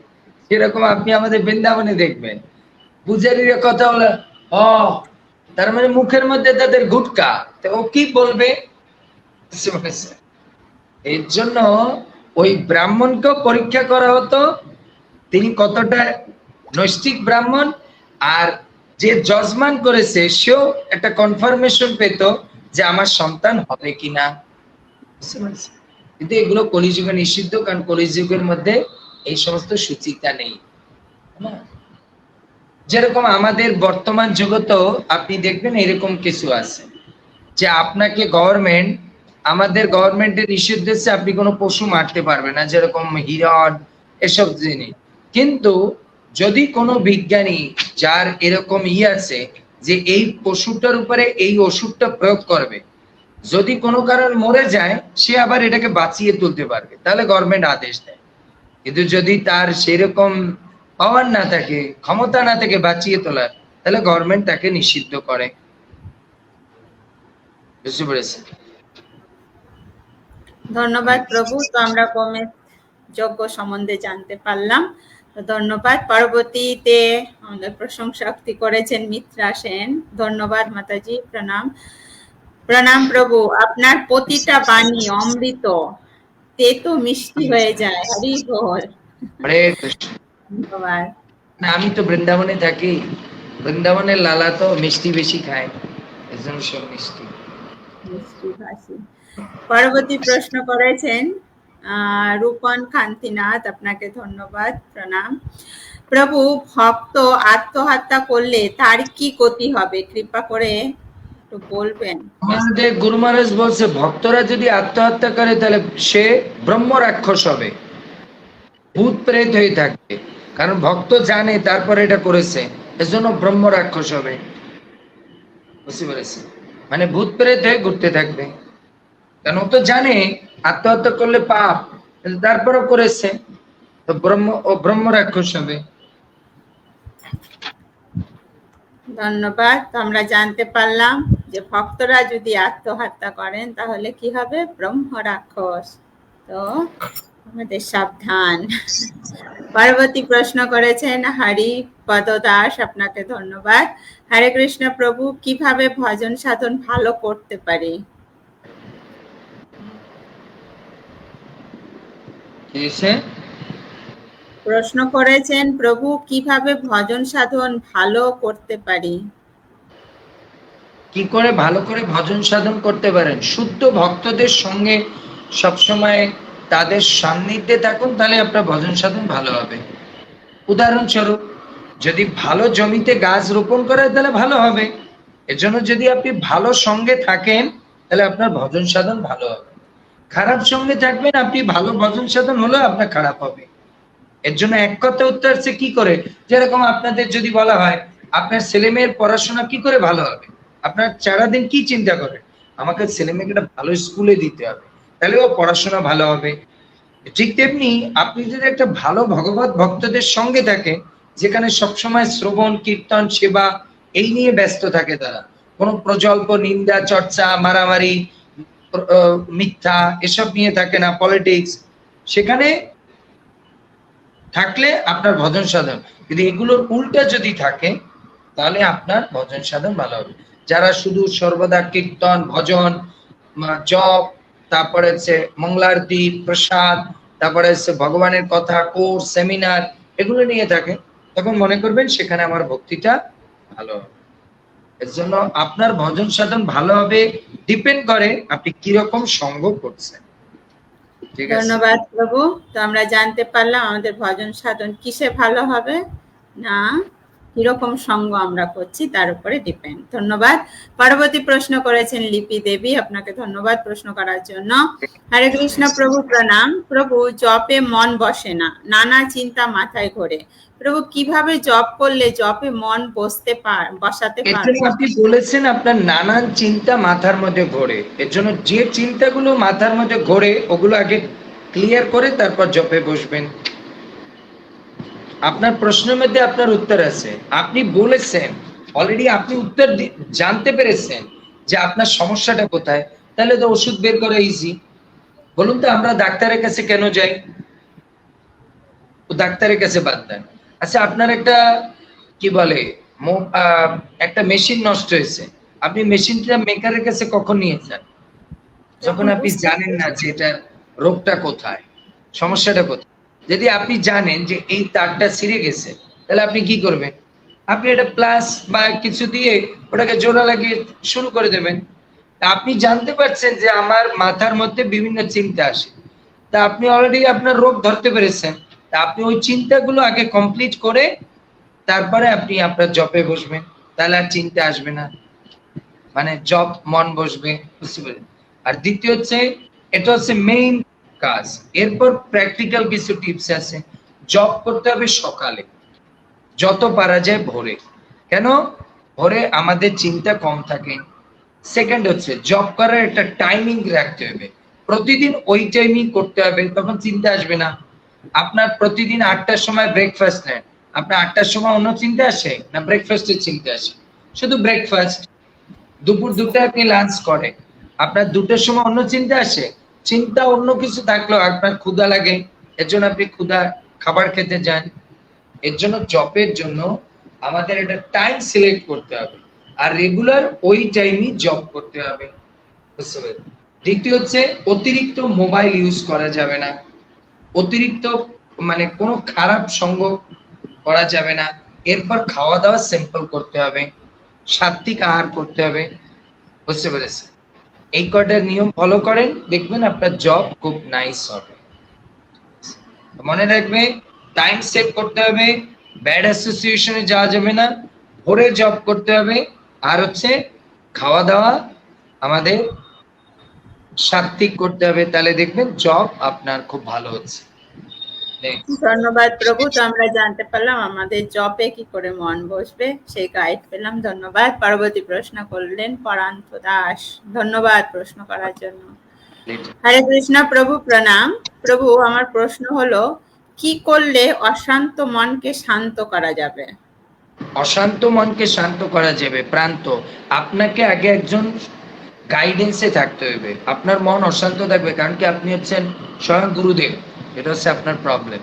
সেরকম আপনি আমাদের বৃন্দাবনে দেখবেন পূজারীর কথা বলে, ও তার মানে মুখের মধ্যে তাদের গুটকা, তো ও কি বলবে? এর জন্য ওই ব্রাহ্মণকেও পরীক্ষা করা হতো তিনি কতটা নৈষ্ঠিক ব্রাহ্মণ, আর যে যজমান করেছে সেও একটা কনফার্মেশন পেত যে আমার সন্তান হবে কিনা। কিন্তু এগুলো কলিযুগে নিষিদ্ধ, কারণ কলিযুগের মধ্যে এই সমস্ত সুচিতা নেই। যেরকম আমাদের বর্তমান জগতেও আপনি দেখবেন এরকম কিছু আছে যে আপনাকে গভর্নমেন্ট, আমাদের গভর্নমেন্টের নিষিদ্ধ হচ্ছে আপনি কোনো পশু মারতে পারবেন না, যেরকম হিরণ এসব জিনিস। কিন্তু যদি কোনো বিজ্ঞানী যার এরকম আছে যে এই পশুটার উপরে এই ওষুধটা প্রয়োগ করবে, যদি কোনো কারণ মরে যায় সে আবার এটাকে বাঁচিয়ে তুলতে পারবে, তাহলে গভর্নমেন্ট আদেশ দেয়। কিন্তু যদি তার সেরকম পাওয়ার না থাকে, ক্ষমতা না থাকে বাঁচিয়ে তোলার, তাহলে গভর্নমেন্ট তাকে নিষিদ্ধ করে, বুঝতে পেরেছেন? ধন্যবাদ প্রভু। তো আমরা গোমের যজ্ঞ সম্বন্ধে জানতে পারলাম, ধন্যবাদ। পরবর্তীতে আমাদের প্রশংসাক্তি করেছেন মিত্রা সেন, ধন্যবাদ মাতাজি, প্রণাম। প্রণাম প্রভু, আপনার প্রতিটা বাণী অমৃত, তেতো মিষ্টি হয়ে যায়। হরি বল। হরে কৃষ্ণ। ধন্যবাদ। না, আমি তো বৃন্দাবনে থাকি, বৃন্দাবনের লালা তো মিষ্টি বেশি খায়, এজন্য সব মিষ্টি। পরবর্তী প্রশ্ন করেছেন রূপন কান্তিনাথ, আপনাকে ধন্যবাদ, প্রণাম। প্রভু, ভক্ত আত্মহত্যা করলে তার কি গতি হবে, কৃপা করে একটু বলবেন? আমাদের গুরু মহারাজ বলছে ভক্তরা যদি আত্মহত্যা করে তাহলে সে ব্রহ্ম রাক্ষস হবে, ভূত প্রেত হয়ে থাকবে। কারণ ভক্ত জানে তারপরে এটা করেছে, এজন্য ব্রহ্ম রাক্ষস হবে। বুঝতে পেরেছি? মানে ভূত প্রেত হয়ে ঘুরতে থাকবে, কারণ ও তো জানে আত্মহত্যা করলে পাপ, তারপরও করেছে, তো ব্রহ্ম রাক্ষস হবে। ধন্যবাদ। তো আমরা জানতে পারলাম যে ভক্তরা যদি আত্মহত্যা করেন তাহলে কি হবে, ব্রহ্ম রাক্ষস। তো আমাদের সাবধান। পরবর্তী প্রশ্ন করেছেন হরিপদ দাস, আপনাকে ধন্যবাদ। হরে কৃষ্ণ প্রভু, কিভাবে ভজন সাধন ভালো করতে পারি? প্রশ্ন করেছেন প্রভু, কিভাবে ভজন সাধন ভালো করতে পারি? কি করে ভালো করে ভজন সাধন করতে পারেন? শুদ্ধ ভক্তদের সঙ্গে সবসময় তাদের সান্নিধ্যে থাকুন, তাহলে আপনার ভজন সাধন ভালো হবে। উদাহরণস্বরূপ, যদি ভালো জমিতে গাছ রোপণ করে তাহলে ভালো হবে। এজন্য যদি আপনি ভালো সঙ্গে থাকেন তাহলে আপনার ভজন সাধন ভালো হবে। খারাপ সঙ্গে থাকবেন, আপনি ভালো ভজন সাধন হলেও আপনার খারাপ হবে। এর জন্য এক কথা উত্তর আছে কি করে, যেরকম আপনাদের যদি বলা হয় আপনার ছেলে মেয়ের পড়াশোনা কি করে ভালো হবে, আপনার সারাদিন কি চিন্তা করে, আমাকে ছেলে মেয়েকে একটা ভালো স্কুলে দিতে হবে, তাহলে ও পড়াশোনা ভালো হবে। ঠিক তেমনি আপনি যদি একটা ভালো ভগবত ভক্তদের সঙ্গে থাকেন, যেখানে সবসময় শ্রবণ কীর্তন সেবা এই নিয়ে ব্যস্ত থাকে, তারা কোনো প্রজল্প নিন্দা চর্চা মারামারি মিথ্যা এসব নিয়ে থাকে না, পলিটিক্স, সেখানে থাকলে আপনার ভজন সাধন, যদি এগুলোর উল্টা যদি থাকে তাহলে আপনার ভজন সাধন ভালো হবে। যারা শুধু সর্বদা কীর্তন ভজন জপ, তারপরে হচ্ছে মঙ্গলারতি প্রসাদ, তারপরে হচ্ছে ভগবানের কথা কোর্স সেমিনার এগুলো নিয়ে থাকে, তখন মনে করবেন সেখানে আমার ভক্তিটা ভালো হবে। এর জন্য আপনার ভজন সাধন ভালো হবে ডিপেন্ড করে আপনি কিরকম সঙ্গ করছেন। ধন্যবাদ প্রভু। তো আমরা জানতে পারলাম আমাদের ভজন সাধন কিসে ভালো হবে, না কিরকম সঙ্গ আমরা করছি তার উপরে ডিপেন্ড। ধন্যবাদ। পরবর্তী প্রশ্ন করেছেন লিপি দেবী, আপনাকে ধন্যবাদ প্রশ্ন করার জন্য। হরে কৃষ্ণ প্রভু, প্রণাম। প্রভু, জপে মন বসে না, নানা চিন্তা মাথায় ঘোরে। প্রভু, কিভাবে জপ করলে জপে মন বসাতে পারবো? আপনি বলেছেন আপনার নানান চিন্তা মাথার মধ্যে ঘোরে, এর জন্য যে চিন্তাগুলো মাথার মধ্যে ঘোরে ওগুলো আগে ক্লিয়ার করে তারপর জপে বসবেন। আপনার প্রশ্নের মধ্যে আপনার উত্তর আছে, আপনি বলেছেন অলরেডি, আপনি উত্তর জানতে পেরেছেন যে আপনার সমস্যাটা কোথায়, তাহলে তো ওষুধ বের করা ইজি। বলুন তো আমরা ডাক্তারের কাছে কেন যাই? ডাক্তারের কাছে বাদ দেন। আচ্ছা, আপনার একটা কি বলে একটা মেশিন নষ্ট হয়েছে, আপনি মেশিনটা মেকারের কাছে কখন নিয়ে যান? যখন আপনি জানেন না যে এটা রোগটা কোথায়, সমস্যাটা কোথায়। যদি আপনি জানেন যে এই তারটা ছিঁড়ে গেছে, তাহলে আপনি কি করবেন? আপনি এটা প্লাস বা কিছু দিয়ে ওটাকে জোড়া লাগিয়ে শুরু করে দেবেন। তা আপনি জানতে পারছেন যে আমার মাথার মধ্যে বিভিন্ন চিন্তা আসে, তা আপনি অলরেডি আপনার রোগ ধরতে পেরেছেন। তা আপনি ওই চিন্তাগুলো আগে কমপ্লিট করে তারপরে আপনি আপনার জপে বসবেন, তাহলে আর চিন্তা আসবে না, মানে জপ মন বসবে। বুঝতে পারলেন? আর দ্বিতীয় হচ্ছে, এটা হচ্ছে মেইন কাজ। এরপর প্র্যাকটিক্যাল কিছু টিপস আছে। জপ করতে হবে সকালে, যত পারা যায় ভোরে। কেন? ভোরে আমাদের চিন্তা কম থাকে। সেকেন্ড হচ্ছে জব করার একটা টাইমিং রাখতে হবে, প্রতিদিন ওই টাইমিং করতে হবে, তখন চিন্তা আসবে না। আপনার প্রতিদিন 8টার সময় ব্রেকফাস্ট নেন, আপনার 8টার সময় অন্য চিন্তা আসে না ব্রেকফাস্টের চিন্তা আসে? শুধু ব্রেকফাস্ট। দুপুর 2টায় আপনি লাঞ্চ করেন, আপনার 2টার সময় অন্য চিন্তা আসে? চিন্তা অন্য কিছু থাকলেও আপনার ক্ষুধা লাগে, এর জন্য আপনি খাবার খেতে যান। এর জন্য জবের জন্য আমাদের একটা টাইম সিলেক্ট করতে হবে, আর রেগুলার ওই টাইমই জব করতে হবে। বুঝতে পারলেন? দ্বিতীয় হচ্ছে অতিরিক্ত মোবাইল ইউজ করা যাবে না, অতিরিক্ত মানে কোনো খারাপ সঙ্গ করা যাবে না। এরপর খাওয়া দাওয়া সিম্পল করতে হবে, সাত্বিক আহার করতে হবে। বুঝতে পেরেছেন? এই কয়টা নিয়ম ফলো করেন, দেখবেন আপনার জব খুব নাইস হবে। মনে রাখবে, টাইম সেভ করতে হবে, ব্যাড অ্যাসোসিয়েশনে যাওয়া যাবে না, ভোরে জব করতে হবে, আর হচ্ছে খাওয়া দাওয়া আমাদের সাত্বিক করতে হবে, তাহলে দেখবেন জব আপনার খুব ভালো হচ্ছে। ধন্যবাদ প্রভু। তো আমরা জানতে পারলাম আমাদের জবে কি করে মন বসবে, সেই গাইড পেলাম। ধন্যবাদ। পরবর্তী প্রশ্ন করলেন পরান্ত দাস। ধন্যবাদ প্রশ্ন করার জন্য। হরে কৃষ্ণ প্রভু, প্রণাম প্রভু। আমার প্রশ্ন হলো, কি করলে অশান্ত মনকে শান্ত করা যাবে? অশান্ত মনকে শান্ত করা যাবে প্রান্ত, আপনাকে আগে একজন গাইডেন্সে থাকতে হবে। আপনার মন অশান্ত থাকবে কারণ কি আপনি হচ্ছেন স্বয়ং গুরুদেব, এটা হচ্ছে আপনার প্রবলেম।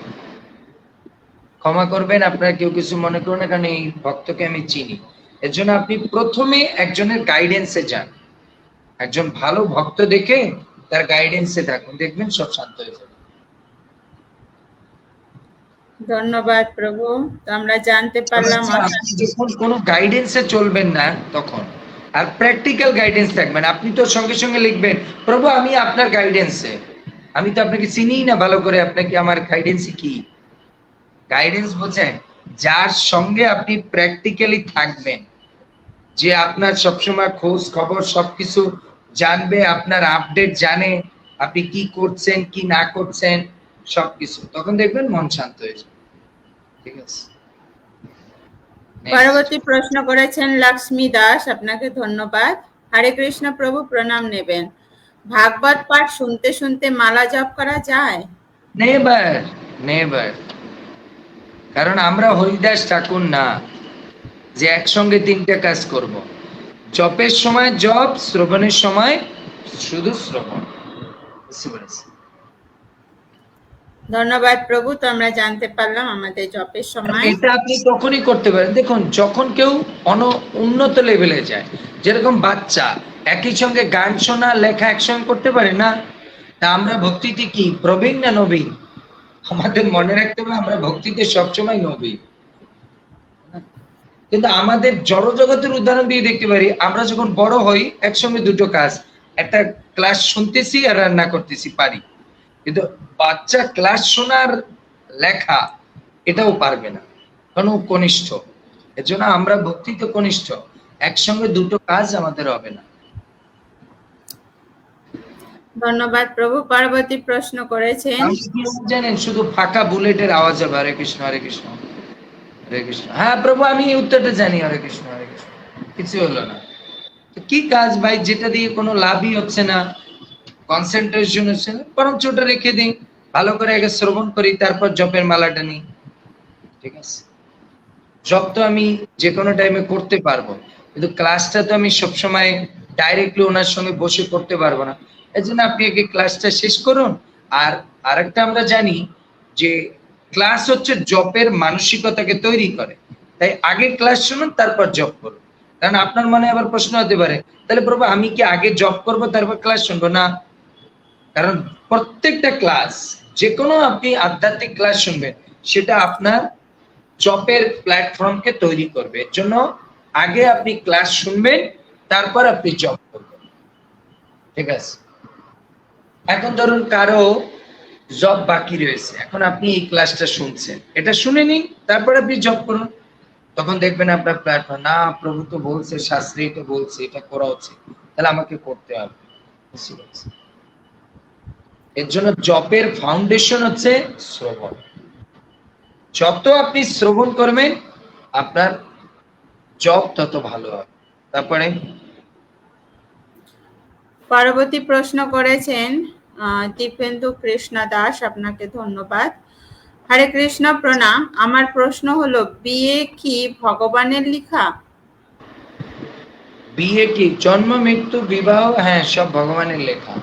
ক্ষমা করবেন, আপনারা কেউ কিছু মনে করুন না, কারণ এই ভক্তকে আমি চিনি। এর জন্য আপনি প্রথমে একজনের গাইডেন্সে যান, একজন ভালো ভক্ত দেখে তার গাইডেন্সে থাকুন, দেখবেন সব শান্ত হয়ে যাবে। ধন্যবাদ প্রভু। তো আমরা জানতে পারলাম আপনি যখন কোনো গাইডেন্সে চলবেন না তখন, আর প্র্যাকটিক্যাল গাইডেন্স থাকবেন, আপনি তো সঙ্গে সঙ্গে লিখবেন প্রভু আমি আপনার গাইডেন্সে, আমি তো আপনাকে চিনিই না ভালো করে, আপনাকে আমার গাইডেন্সই কি? গাইডেন্স বোঝেন যার সঙ্গে আপনি প্র্যাকটিক্যালি থাকবেন, যে আপনার সবসময় খোঁজ খবর সবকিছু জানবে, আপনার আপডেট জানে, আপনি কি করছেন কি না করছেন সবকিছু, তখন দেখবেন মন শান্ত হয়ে যাবে। ঠিক আছে। পরবর্তী প্রশ্ন করেছেন লক্ষ্মী দাস। আপনাকে ধন্যবাদ। হরে কৃষ্ণ প্রভু, প্রণাম নেবেন। ভাগবত পাঠ শুনতে শুনতে মালা জপ করা যায়? Never, never. কারণ আমরা হরিদাস ঠাকুর না যে একসঙ্গে তিনটা কাজ করব। জপের সময় জপ, শ্রবণের সময় শুধু শ্রবণ। ধন্যবাদ প্রভু। তো আমরা জানতে পারলাম আমাদের জপের সময় এটা আপনি তখনই করতে পারেন, দেখুন যখন কেউ উন্নত লেভেলে যায়, যেরকম বাচ্চা একই সঙ্গে গান শোনা লেখা একসঙ্গে করতে পারে না। তা আমরা ভক্তিতে কি প্রবীণ না নবীন? আমাদের মনে রাখতে হবে আমরা ভক্তিতে সবসময় নবীন। কিন্তু আমাদের জড় জগতের উদাহরণ দিয়ে দেখতে পারি, আমরা যখন বড় হই একসঙ্গে দুটো কাজ, একটা ক্লাস শুনতেছি আর রান্না করতেছি পারি, কিন্তু বাচ্চা ক্লাস শোনার লেখা এটাও পারবে না, কারণ ও কনিষ্ঠ। এর জন্য আমরা ভক্তিতে কনিষ্ঠ, একসঙ্গে দুটো কাজ আমাদের হবে না। ধন্যবাদ প্রভু। পরবর্তী প্রশ্ন করেছেন, জানেন শুধু ফাঁকা বুলেটের আওয়াজ হবে হরে কৃষ্ণ হরে কৃষ্ণ হরে কৃষ্ণ। হ্যাঁ প্রভু আমি এই উত্তরটা জানি, হরে কৃষ্ণ হরে কৃষ্ণ, কিছু হলো না। তো কি কাজ ভাই, যেটা দিয়ে কোনো লাভই হচ্ছে না, কনসেন্ট্রেশন হচ্ছে না, বরং ওটা রেখে দিই, ভালো করে আগে শ্রবণ করি, তারপর জপের মালাটা নিই। ঠিক আছে, জব তো আমি যে কোনো টাইমে করতে পারবো, কিন্তু ক্লাসটা তো আমি সবসময় ডাইরেক্টলি ওনার সঙ্গে বসে করতে পারবো না। এই জন্য আপনি আগে ক্লাসটা শেষ করুন। আর আরেকটা আমরা জানি যে ক্লাস হচ্ছে জবের মানসিকতাকে তৈরি করে, তাই আগে ক্লাস শুনুন তারপর জব করুন। কারণ আপনার মনে আবার প্রশ্ন হতে পারে, তাহলে প্রভু আমি কি আগে জব করব তারপর ক্লাস শুনবো? না, কারণ প্রত্যেকটা ক্লাস, যে কোনো আপনি আধ্যাত্মিক ক্লাস শুনবেন, সেটা আপনার জবের প্ল্যাটফর্মকে তৈরি করবে। এর জন্য আগে আপনি ক্লাস শুনবেন, তারপর আপনি জব করবেন। ঠিক আছে, এখন ধরুন কারো জব বাকি রয়েছে, এখন আপনি এই ক্লাসটা শুনছেন, এটা শুনে নিন, তারপর আপনি জব করুন। তখন দেখবেন আপনার প্ল্যাটফর্ম, না প্রভু তো বলছে, শাস্ত্রে তো বলছে এটা করা উচিত, তাহলে আমাকে করতে হবে। এর জন্য জবের ফাউন্ডেশন হচ্ছে শ্রবণ। যত আপনি শ্রবণ করবেন আপনার জব তত ভালো হবে। তারপরে পরবর্তী প্রশ্ন করেছেন দীপেন্দু কৃষ্ণ দাস। আপনাকে ধন্যবাদ। হরে কৃষ্ণ প্রণাম। আমার প্রশ্ন হলো, বিয়ে কি ভগবানের লেখা? বিয়ে কি জন্ম মৃত্যু বিবাহ? হ্যাঁ, সব ভগবানের লেখা।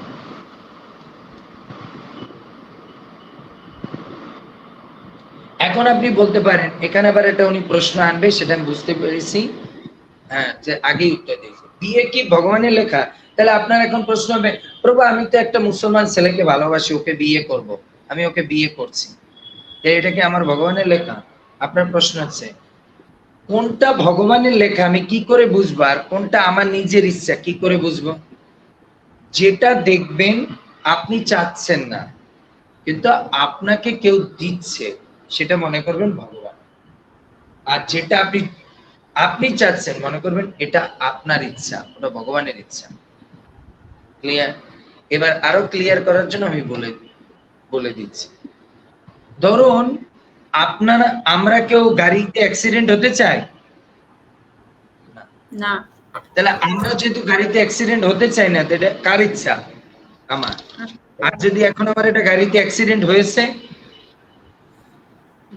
এখন আপনি বলতে পারেন, এখানে আবার একটা উনি প্রশ্ন আনবে, সেটা আমি বুঝতে পেরেছি, হ্যাঁ, যে আগেই উত্তর দিয়েছি, বিয়ে কি ভগবানের লেখা। তাহলে আপনার এখন প্রশ্ন হবে, প্রভু আমি তো একটা মুসলমান ছেলেকে ভালোবাসি, ওকে বিয়ে করব, আমি ওকে বিয়ে করছি, এটা কি আমার ভগবানের লেখা? আপনার প্রশ্ন হচ্ছে কোনটা ভগবানের লেখা আমি কি করে বুঝবো, আর কোনটা আমার নিজের ইচ্ছা কি করে বুঝবো? যেটা দেখবেন আপনি চাচ্ছেন না, কিন্তু আপনাকে কেউ দিচ্ছে সেটা মনে করবেন ভগবান, আর যেটা আপনি আপনি চাচ্ছেন মনে করবেন এটা আপনার ইচ্ছা, ওটা ভগবানের ইচ্ছা। ক্লিয়ার? এবার আরো ক্লিয়ার করার জন্য আমি বলে দিচ্ছি। ধরুন আপনারা আমরা কেউ গাড়িতে অ্যাক্সিডেন্ট হতে চাই না, না। তাহলে আমরা যেহেতু গাড়িতে অ্যাক্সিডেন্ট হতে চাই না, এটা কার ইচ্ছা? আমার। আর যদি এখন আমার এটা গাড়িতে অ্যাক্সিডেন্ট হয়েছে,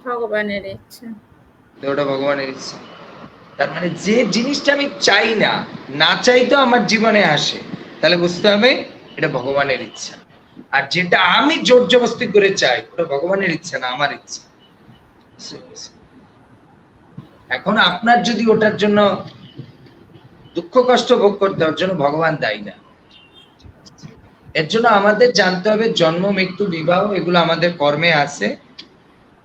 ভগবানের ইচ্ছা। তো ওটা ভগবানের ইচ্ছা। তার মানে যে জিনিসটা আমি চাই না, না চাইতেও আমার জীবনে আসে, তাহলে বুঝতে হবে এটা ভগবানের ইচ্ছা। আর যেটা আমি জোর জবরদস্তি করে চাই, ওটা ভগবানের ইচ্ছা না, আমার ইচ্ছা। এখন আপনার যদি ওটার জন্য দুঃখ কষ্ট ভোগ করতে, ওর জন্য ভগবান দায়ী না। এর জন্য আমাদের জানতে হবে জন্ম মৃত্যু বিবাহ এগুলো আমাদের কর্মে আছে।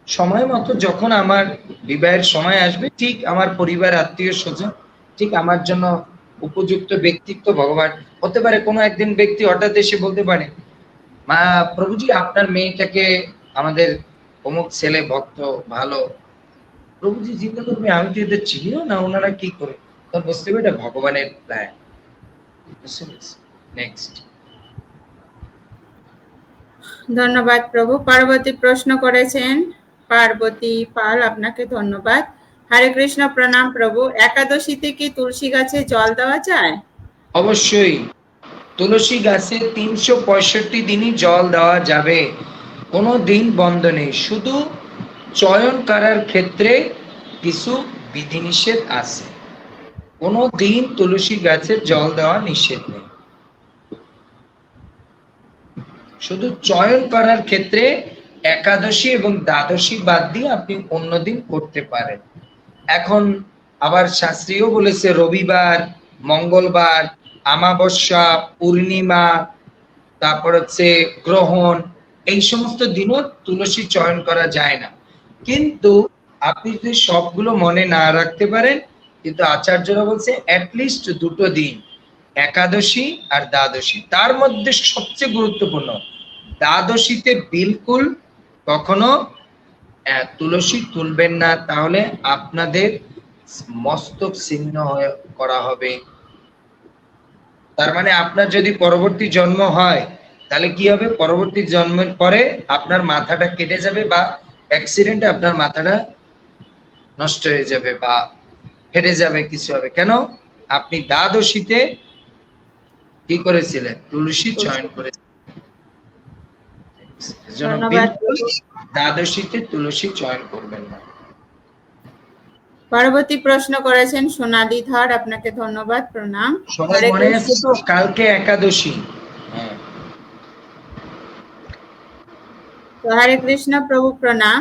সময় মতো যখন আমার বিবাহের সময় আসবে, ঠিক আমার পরিবার আত্মীয় স্বজন ঠিক আমার জন্য উপযুক্ত ব্যক্তিত্ব ভগবান হতে পারে। কোনো একদিন ব্যক্তি হঠাৎ এসে বলতে পারে, মা প্রভুজি আপনার মেয়েটাকে আমাদের অমুক ছেলে ভক্ত ভালো, প্রভুজি চিন্তা করবে আমি তো এদের চিনিও না, ওনারা কি করে, তখন বুঝতে হবে এটা ভগবানের প্ল্যান। নেক্সট। ধন্যবাদ প্রভু। পার্বতী প্রশ্ন করেছেন, পার্বতী পাল, আপনাকে ধন্যবাদ। হরে কৃষ্ণ, প্রণাম প্রভু। একাদশীতে কি তুলসী গাছে জল দেওয়া যায়? অবশ্যই তুলসী গাছে 365 দিনই জল দেওয়া যাবে, কোনো দিন বন্ধ নেই। শুধু চয়ন করার ক্ষেত্রে কিছু বিধিনিষেধ আছে, কোনো দিন তুলসী গাছে জল দেওয়া নিষেধ নেই। শুধু চয়ন করার ক্ষেত্রে একাদশী এবং দ্বাদশী বাদ দিয়ে আপনি অন্য দিন করতে পারেন। এখন আবার শাস্ত্রীয় বলেছে রবিবার, মঙ্গলবার, আমাবস্যা, পূর্ণিমা, তারপর হচ্ছে গ্রহণ, এই সমস্ত দিনও তুলসী চয়ন করা যায় না। কিন্তু আপনি যদি সবগুলো মনে না রাখতে পারেন, কিন্তু আচার্যরা বলছে অ্যাটলিস্ট দুটো দিন, একাদশী আর দ্বাদশী। তার মধ্যে সবচেয়ে গুরুত্বপূর্ণ দ্বাদশীতে বিলকুল কখনো তুলসী তুলবেন না, তাহলে আপনাদের মস্তক ছিন্ন করা হবে। তার মানে আপনার যদি পরবর্তী জন্ম হয়, তাহলে কি হবে, পরবর্তী জন্মের পরে আপনার মাথাটা কেটে যাবে, বা অ্যাক্সিডেন্টে আপনার মাথাটা নষ্ট হয়ে যাবে বা ফেটে যাবে, কিছু হবে। কেন? আপনি দ্বাদশীতে কি করেছিলেন? তুলসী চয়ন করেছিলেন। ধন্যবাদ। দ্বাদশীতে তুলসী চয়ন করবেন না। পরবর্তী প্রশ্ন করেছেন সোনালী ধর, আপনাকে ধন্যবাদ, প্রণাম। সবাই মনে আছে তো কালকে একাদশী? হরে কৃষ্ণ প্রভু, প্রণাম।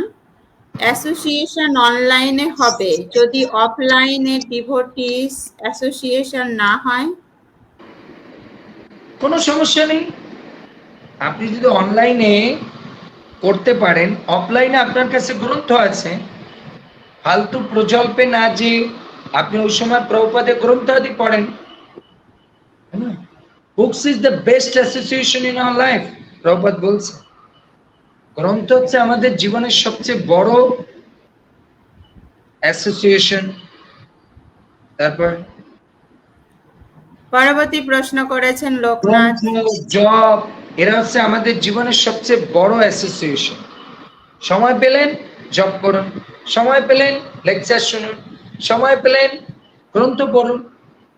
অ্যাসোসিয়েশন অনলাইনে হবে যদি অফলাইনে ডিভোটিস অ্যাসোসিয়েশন না হয়? কোনো সমস্যা নেই, আপনি যদি অনলাইনে করতে পারেন, অফলাইনে আপনার কাছে গ্রন্থ আছে, ফালতু প্রজল্পে না যে আপনি ওই সময় প্রভুপাদের গ্রন্থ আদি পড়েন। Books is the best association in our life. Prabhupada বলছে গ্রন্থ হচ্ছে আমাদের জীবনের সবচেয়ে বড় অ্যাসোসিয়েশন। তারপর পরবর্তী প্রশ্ন করেছেন লোকনাথ। জব, এরা হচ্ছে আমাদের জীবনের সবচেয়ে বড় অ্যাসোসিয়েশন। সময় পেলেন জব করুন, সময় পেলেন লেকচার শুনুন, সময় পেলেন গ্রন্থ পড়ুন।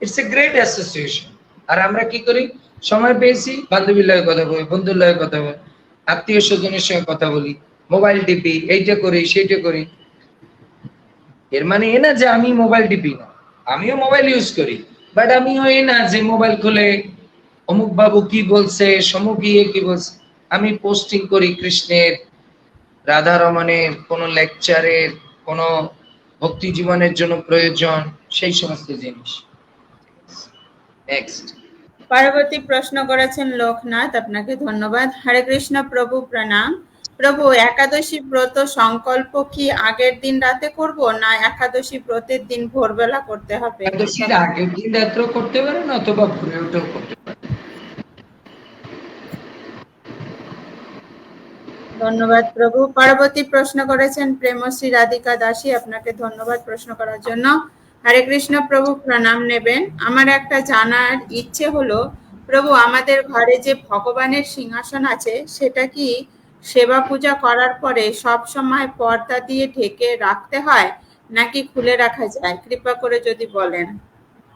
It's a great association. আর আমরা কি করি, সময় পেয়েছি বান্ধবীর লগে কথা বলি, বন্ধুর লগে কথা বলি, আত্মীয় স্বজনের সঙ্গে কথা বলি, মোবাইল টিপি, এইটা করি সেইটা করি। এর মানে এ না যে আমি মোবাইল টিপি না, আমিও মোবাইল ইউজ করি, বাট আমিও এ না যে মোবাইল খুলে অমুক বাবু কি বলছে, সমুক ইয়ে কি বলছে। আমি পোস্টিং করি কৃষ্ণের, রাধা রমণের, কোন লেকচারের, কোন ভক্তি জীবনের জন্য প্রয়োজন, সেই সমস্ত জিনিস। নেক্সট। পরবর্তী প্রশ্ন করেছেন লোকনাথ, আপনাকে ধন্যবাদ। হরে কৃষ্ণ প্রভু, প্রণাম। প্রভু, একাদশী ব্রত সংকল্প কি আগের দিন রাতে করব, না একাদশী ব্রতের দিন ভোরবেলা করতে হবে? একাদশীর আগের দিন রাত্রেও করতে পারেন, অথবা ভোরে উঠেও করতে পারেন। ধন্যবাদ প্রভু। পরবর্তী প্রশ্ন করেছেন প্রেমশ্রী রাধিকা দাসী, আপনাকে ধন্যবাদ প্রশ্ন করার জন্য। হরে কৃষ্ণ প্রভু, প্রণাম নেবেন। আমার একটা জানার ইচ্ছে হলো প্রভু, আমাদের ঘরে যে ভগবানের সিংহাসন আছে সেটা কি সেবা পূজা করার পরে সব সময় পর্দা দিয়ে ঢেকে রাখতে হয় নাকি খুলে রাখা যায়? কৃপা করে যদি বলেন।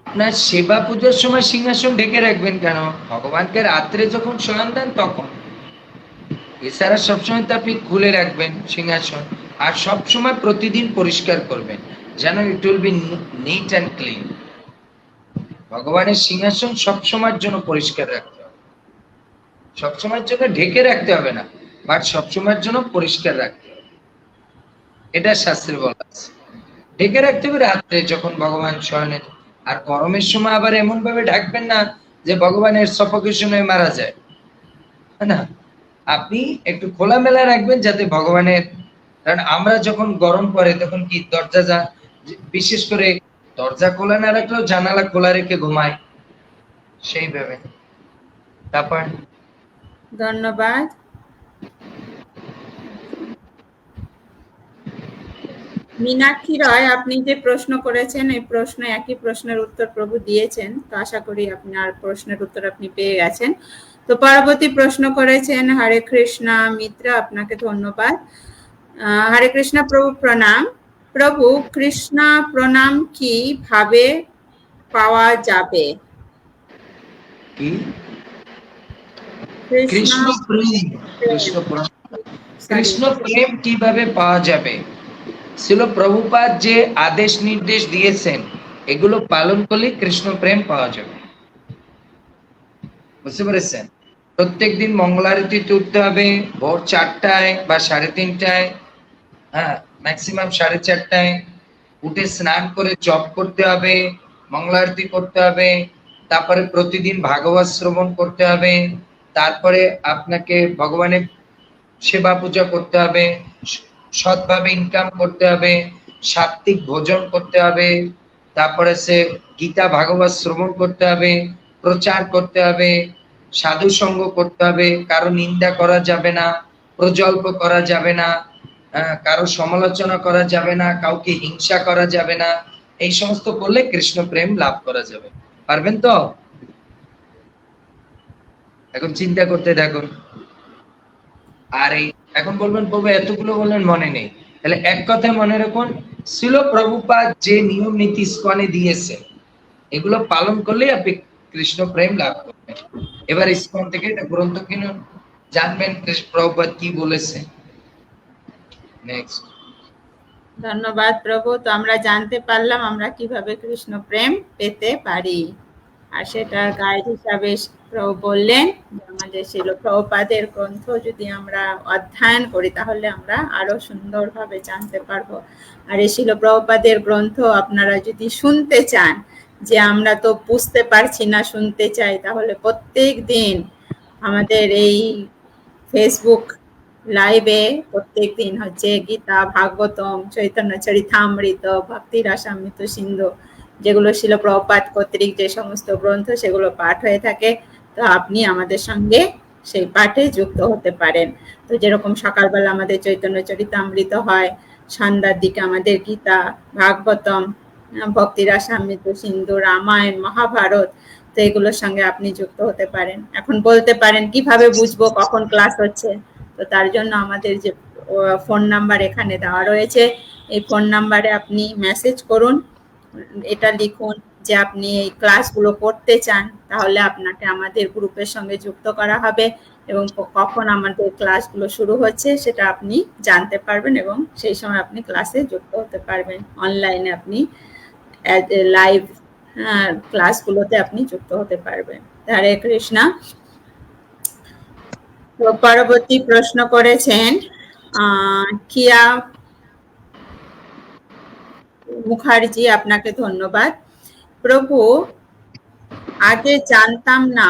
না, সেবা পূজার সময় সিংহাসন ঢেকে রাখবেন কেন? ভগবানকে রাত্রে যখন শয়ন দেন তখন। এছাড়া সবসময় তো আপনি খুলে রাখবেন সিংহাসন। আর সবসময় প্রতিদিন পরিষ্কার করবেন, যেন it will be neat and clean. ভগবানের সিংহাসন সবসময়ের জন্য পরিষ্কার রাখতে হবে, সবসময়ের জন্য ঢেকে রাখতে হবে না, বাট সবসময়ের জন্য পরিষ্কার রাখতে হবে। এটা শাস্ত্রে বলা আছে। ঢেকে রাখতে হবে রাত্রে যখন ভগবান শয়নে। আর গরমের সময় আবার এমন ভাবে ঢাকবেন না যে ভগবানের সফোকেশন হয়ে মারা যায়, না। আপনি একটু খোলামেলা রাখবেন যাতে ভগবানের, কারণ আমরা যখন গরম পড়ে তখন কি দরজা বিশেষ করে দরজা খোলা না রাখলেও জানালা খোলা রেখে ঘুমায়, সেইভাবে। তারপর ধন্যবাদ। মীনাক্ষী রয়, আপনি যে প্রশ্ন করেছেন এই প্রশ্ন একই প্রশ্নের উত্তর প্রভু দিয়েছেন, তো আশা করি আপনার প্রশ্নের উত্তর আপনি পেয়ে গেছেন। তো পরবর্তী প্রশ্ন করেছেন হরে কৃষ্ণা মিত্রা, আপনাকে ধন্যবাদ। হরে কৃষ্ণ প্রভু, প্রণাম। প্রভু, কৃষ্ণা প্রণাম কি ভাবে পাওয়া যাবে? কি? কৃষ্ণ কৃষ্ণ প্রেম, কৃষ্ণ প্রেম, কৃষ্ণ প্রেম কিভাবে পাওয়া যাবে? ছিল প্রভুপাদ যে আদেশ নির্দেশ দিয়েছেন এগুলো পালন করলে কৃষ্ণ প্রেম পাওয়া যাবে। বুঝতে পেরেছেন? প্রত্যেকদিন মঙ্গলারতিতে উঠতে হবে ভোর 4টায় বা 3:30টায়, হ্যাঁ ম্যাক্সিমাম 4:30টায় উঠে স্নান করে জপ করতে হবে, মঙ্গলারতি করতে হবে, তারপরে প্রতিদিন ভাগবত শ্রবণ করতে হবে, তারপরে আপনাকে ভগবানের সেবা পূজা করতে হবে, সৎভাবে ইনকাম করতে হবে, সাত্বিক ভোজন করতে হবে, তারপরে সে গীতা ভাগবত শ্রবণ করতে হবে, প্রচার করতে হবে, সাধু সঙ্গ করতে হবে, কারো নিন্দা করা যাবে না, প্রজল্প করা যাবে না, কারো সমালোচনা করা যাবে না, কাউকে হিংসা করা যাবে না। এই সমস্ত করলে কৃষ্ণ প্রেম লাভ করা যাবে। পারবেন তো? এখন চিন্তা করতে থাকুন। আর এই এখন বলবেন প্রভু এতগুলো বললেন মনে নেই, তাহলে এক কথায় মনে রাখুন, শিল প্রভুপাদ যে নিয়ম নীতি ইস্কনে দিয়েছে এগুলো পালন করলেই আপনি কৃষ্ণ প্রেম লাভ করবেন। এবার ইস্কন থেকে একটা গ্রন্থ কিনুন, জানবেন কৃষ্ণ প্রভুপাদ কি বলেছে। নেক্সট। ধন্যবাদ প্রভু। তো আমরা জানতে পারলাম আমরা কিভাবে কৃষ্ণ প্রেম পেতে পারি, আর সেটার গাইড হিসাবে প্রভু বললেন যে আমাদের শিল প্রভুপাদের গ্রন্থ যদি আমরা অধ্যয়ন করি তাহলে আমরা আরো সুন্দরভাবে জানতে পারবো। আর এই শিল প্রভুপাদের গ্রন্থ আপনারা যদি শুনতে চান, যে আমরা তো বুঝতে পারছি না, শুনতে চাই, তাহলে প্রত্যেক দিন আমাদের এই ফেসবুক লাইভে প্রত্যেক দিন হচ্ছে গীতা, ভাগবতম, চৈতন্য চরিতামৃত, ভক্তি রসামৃত সিন্ধু, যেগুলো শিল প্রভুপাদ কর্তৃক যে সমস্ত গ্রন্থ সেগুলো পাঠ হয়ে থাকে। তো আপনি আমাদের সঙ্গে সেই পাঠে যুক্ত হতে পারেন। তো যেরকম সকালবেলা আমাদের চৈতন্য চরিতামৃত হয়, সন্ধ্যার দিকে আমাদের গীতা, ভাগবতম, ভক্তি রসামৃত সিন্ধু, রামায়ণ, মহাভারত, তো এগুলোর সঙ্গে আপনি যুক্ত হতে পারেন। এখন বলতে পারেন কিভাবে বুঝবো কখন ক্লাস হচ্ছে? তো তার জন্য আমাদের যে ফোন নাম্বার এখানে দেওয়া রয়েছে, এই ফোন নাম্বারে আপনি মেসেজ করুন, এটা লিখুন যে আপনি এই ক্লাসগুলো করতে চান, তাহলে আপনাকে আমাদের গ্রুপের সঙ্গে যুক্ত করা হবে এবং কখন আমাদের ক্লাসগুলো শুরু হচ্ছে সেটা আপনি জানতে পারবেন এবং সেই সময় আপনি ক্লাসে যুক্ত হতে পারবেন। অনলাইনে আপনি লাইভ ক্লাসগুলোতে আপনি যুক্ত হতে পারবেন। হরে কৃষ্ণা। তো পরবর্তী প্রশ্ন করেছেন কিয়া মুখার্জি, আপনাকে ধন্যবাদ। প্রভু, আগে জানতাম না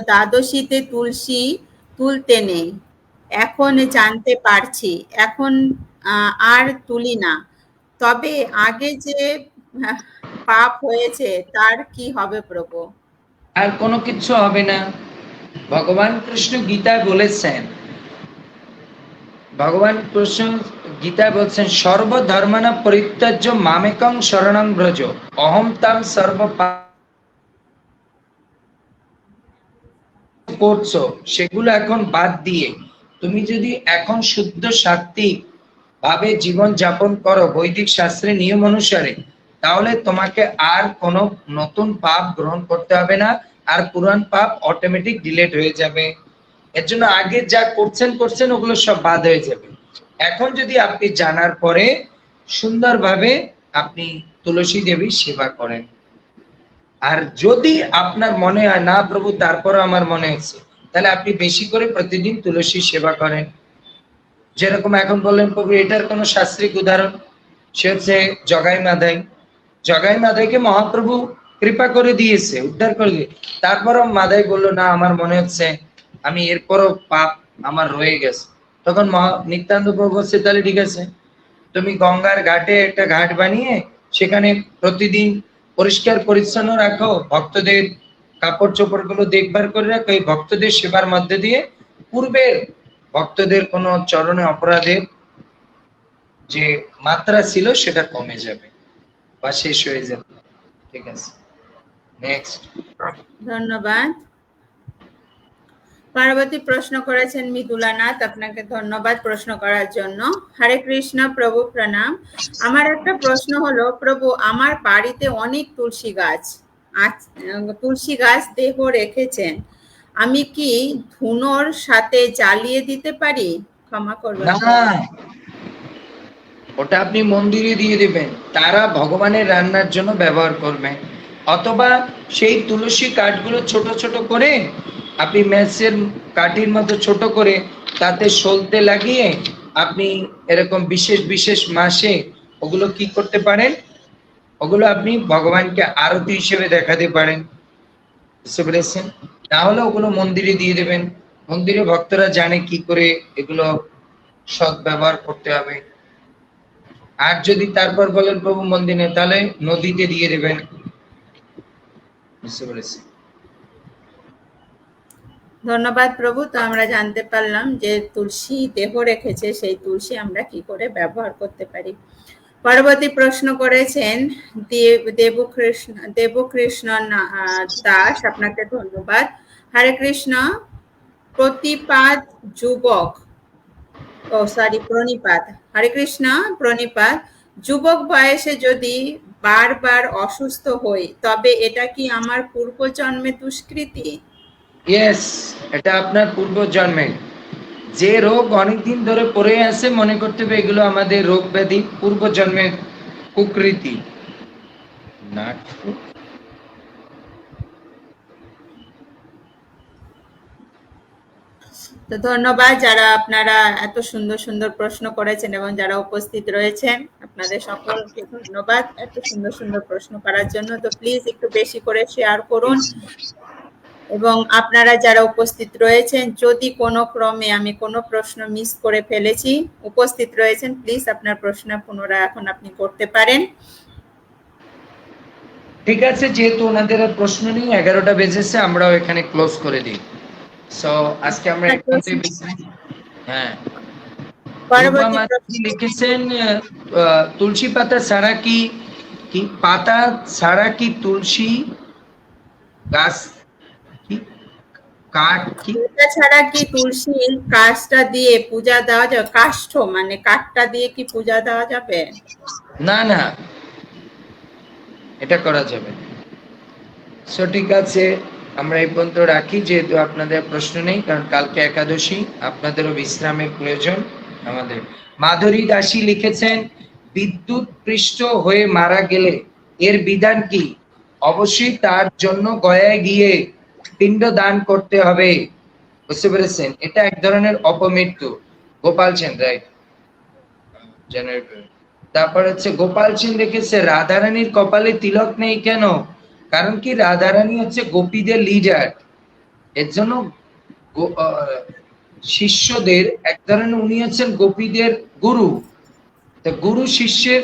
দ্বাদশীতে তুলসী তুলতে নেই, এখন জানতে পারছি, এখন আর তুলি না। তবে আগে যে পাপ হয়েছে তার কি হবে প্রভু? আর কোনো কিছু হবে না। ভগবান কৃষ্ণ গীতায় বলেছেন, ভগবান কৃষ্ণ গীতায় বলছেন, সর্বধর্মানা পরিত্যাজ্য মামেকং শরণং ব্রজ অহম তাম সর্ব করছো সেগুলো এখন বাদ দিয়ে তুমি যদি এখন শুদ্ধ সাত্বিক ভাবে জীবন যাপন করো বৈদিক শাস্ত্রের নিয়ম অনুসারে, তাহলে তোমাকে আর কোনো নতুন পাপ গ্রহণ করতে হবে না, আর পুরান পাপ অটোমেটিক ডিলিট হয়ে যাবে। এর জন্য আগে যা করছেন ওগুলো সব বাদ হয়ে যাবে। এখন যদি আপনি জানার পরে সুন্দরভাবে আপনি তুলসী দেবীর সেবা করেন, আর যদি আপনার মনে হয় না প্রভু তারপরও আমার মনে হচ্ছে, তাহলে আপনি বেশি করে প্রতিদিন তুলসী সেবা করেন। যেরকম এখন বললেন প্রভু এটার কোনো শাস্ত্রিক উদাহরণ, সে হচ্ছে জগাই মাধাই। জগাই মাধাইকে মহাপ্রভু কৃপা করে দিয়েছে, উদ্ধার করে দিয়ে, তারপরও মাধাই বললো না আমার মনে হচ্ছে আমি এরপরও পাপ আমার রয়ে গেছে। তখন নিত্যানন্দ প্রভু বলছে তাহলে ঠিক আছে, তুমি গঙ্গার ঘাটে একটা ঘাট বানিয়ে সেখানে প্রতিদিন পরিষ্কার পরিচ্ছন্ন রাখো, ভক্তদের কাপড় চোপড় গুলো দেখভাল করে রাখো, এই ভক্তদের সেবার মধ্যে দিয়ে পূর্বের ভক্তদের কোনো চরণে অপরাধের যে মাত্রা ছিল সেটা কমে যাবে বা শেষ হয়ে যাবে। ঠিক আছে, নেক্সট। ধন্যবাদ। পার্বতী প্রশ্ন করেছেন মৃদুলানাথ, আপনাকে ধন্যবাদ প্রশ্ন করার জন্য। হরে কৃষ্ণ প্রভু, প্রণাম। আমার একটা প্রশ্ন হলো প্রভু, আমার বাড়িতে অনেক তুলসী গাছ দেহ রেখেছেন, আমি কি ধুনোর সাথে জ্বালিয়ে দিতে পারি? ক্ষমা করবেন। না, ওটা আপনি মন্দিরে দিয়ে দেবেন, তারা ভগবানের রান্নার জন্য ব্যবহার করবেন। অথবা সেই তুলসী কাঠগুলো ছোট ছোট করে আপনি ম্যাচের কাঠির মতো ছোট করে তাতে সলতে লাগিয়ে আপনি এরকম বিশেষ বিশেষ মাসে ওগুলো কি করতে পারেন, ওগুলো আপনি ভগবানকে আরতি হিসেবে দেখাতে পারেন, বুঝতে পেরেছেন? তাহলে ওগুলো মন্দিরে দিয়ে দেবেন, মন্দিরে ভক্তরা জানে কি করে এগুলো সৎ ব্যবহার করতে হবে। আর যদি তারপর বলেন প্রভু মন্দিরে, তাহলে নদীতে দিয়ে দেবেন, বুঝতে পেরেছি? ধন্যবাদ প্রভু। তো আমরা জানতে পারলাম যে তুলসী দেহ রেখেছে, সেই তুলসী আমরা কি করে ব্যবহার করতে পারি। পরবর্তী প্রশ্ন করেছেন দেবকৃষ্ণ দাস, আপনাকে ধন্যবাদ। হরে কৃষ্ণ। প্রণিপাত হরে কৃষ্ণ। প্রণিপাত। যুবক বয়সে যদি বারবার অসুস্থ হই, তবে এটা কি আমার পূর্বজন্মে দুষ্কৃতি? ইয়েস, এটা আপনার পূর্বজন্মে যে রোগ অনেকদিন ধরে পড়ে আছে, মনে করতে হবে এগুলো আমাদের রোগ ব্যাধি পূর্বজন্মের কুকৃতি। তো ধন্যবাদ যারা আপনারা এত সুন্দর সুন্দর প্রশ্ন করেছেন এবং যারা উপস্থিত রয়েছেন, আপনাদের সকলকে ধন্যবাদ এত সুন্দর সুন্দর প্রশ্ন করার জন্য। তো প্লিজ একটু বেশি করে শেয়ার করুন, এবং আপনারা যারা উপস্থিত রয়েছেন, যদি কোনো ক্রমে আমি কোনো প্রশ্ন মিস করে ফেলেছি, উপস্থিত রয়েছেন, প্লিজ আপনার প্রশ্ন পুনরায় এখন আপনি করতে পারেন। ঠিক আছে, যেহেতু ওনাদের প্রশ্ন নেই, 11টা বেজেছে, আমরাও এখানে ক্লোজ করে দিই। সো আজকে আমরা হ্যাঁ, লিখেছেন তুলসী পাতা ছাড়া কি পাতা ছাড়া কি তুলসী গাছ কি কাঠ কি ছাড়া কি তুলসীর কাঠটা দিয়ে পূজা দেওয়া যাবে? কাষ্ঠ মানে কাঠটা দিয়ে কি পূজা দেওয়া যাবে? না না, এটা করা যাবে। সো ঠিক আছে, আমরা এই পর্যন্ত রাখি, যেহেতু আপনাদের প্রশ্ন নেই, কারণ কালকে একাদশী, আপনাদেরও বিশ্রামের প্রয়োজন আমাদের। মাধুরী দাসী লিখেছেন, বিদ্যুৎ পৃষ্ঠ হয়ে মারা গেলে এর বিধান কি? অবশ্যই তার জন্য গয়ায় গিয়ে পিণ্ড দান করতে হবে, বুঝতে পেরেছেন? এটা এক ধরনের অপমৃত্যু। গোপাল সেন, রাইট? তারপর হচ্ছে গোপাল সেন লিখেছে, রাধারানীর কপালে তিলক নেই কেন? কারণ কি, রাধারানী হচ্ছে গোপীদের লিডার, এর জন্য শিষ্যদের এক ধরনের, উনি হচ্ছেন গোপীদের গুরু, তো গুরু শিষ্যের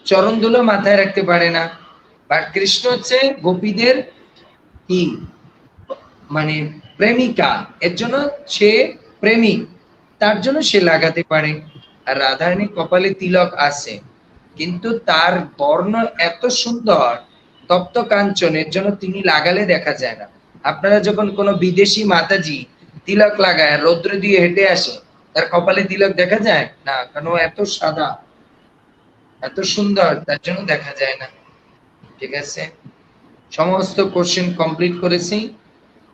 চরণ ধুলো মাথায় রাখতে পারে না। বা কৃষ্ণ হচ্ছে গোপীদের কি মানে প্রেমিকা, এর জন্য সে প্রেমিক, তার জন্য সে লাগাতে পারে। আর রাধারানী কপালে তিলক আছে, কিন্তু তার বর্ণ এত সুন্দর, তপ্ত কাঞ্চন, এর জন্য তিনি লাগালে দেখা যায় না। আপনারা যখন কোনো বিদেশি মাতাজি তিলক লাগায় রৌদ্র দিয়ে হেঁটে আসে, তার কপালে তিলক দেখা যায় না, কারণ ও এত সাদা, এত সুন্দর, তার জন্য দেখা যায় না। ঠিক আছে, সমস্ত কোশ্চেন কমপ্লিট করেছি,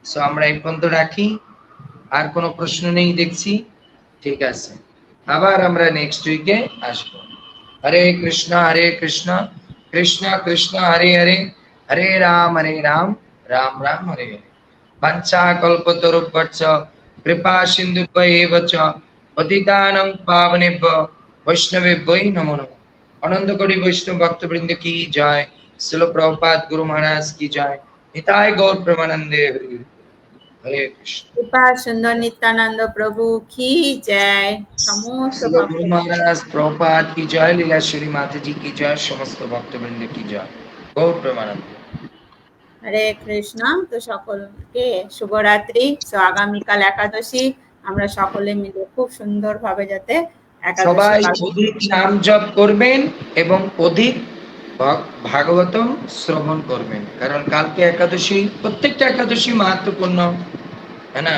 সো আমরা এই পর্যন্ত রাখি। আর কোনো প্রশ্ন নেই দেখছি। ঠিক আছে, আবার আমরা নেক্সট উইকে আসবো। হরে কৃষ্ণ কৃষ্ণ কৃষ্ণ হরে হরে, হরে রাম রাম রাম হরে হরে। বাঞ্ছা কল্পতরুভ্যশ্চ কৃপা সিন্ধুভ্যেব চ পতিতানাং পাবনেভ্যো বৈষ্ণবেভ্যো নমো নমঃ। অনন্ত কোটি বৈষ্ণব ভক্তবৃন্দ কি জয়, শ্রীল প্রভুপাদ গুরু মহারাজ কি জয়, নিতাই গৌর প্রেমানন্দে হরি হরি। হরে কৃষ্ণ। কৃপা সুন্দর নিত্যানন্দ প্রভু কি জয়, সমস্ত শ্রীল গুরু মহারাজ প্রভুপাদ কি জয়, লীলাশ্বরী মাতাজি কি জয়, সমস্ত ভক্তবৃন্দ কি জয়, গৌর প্রেমানন্দে। হরে কৃষ্ণ। তো সকলকে শুভরাত্রি। তো আগামীকাল একাদশী, আমরা সকলে মিলে খুব সুন্দরভাবে যাতে সবাই একাদশী অধিক নাম জপ করবেন এবং অধিক ভাগবতম শ্রবণ করবেন, কারণ কালকে একাদশী, প্রত্যেকটা একাদশী মাহাত্মপূর্ণ, হ্যাঁ না।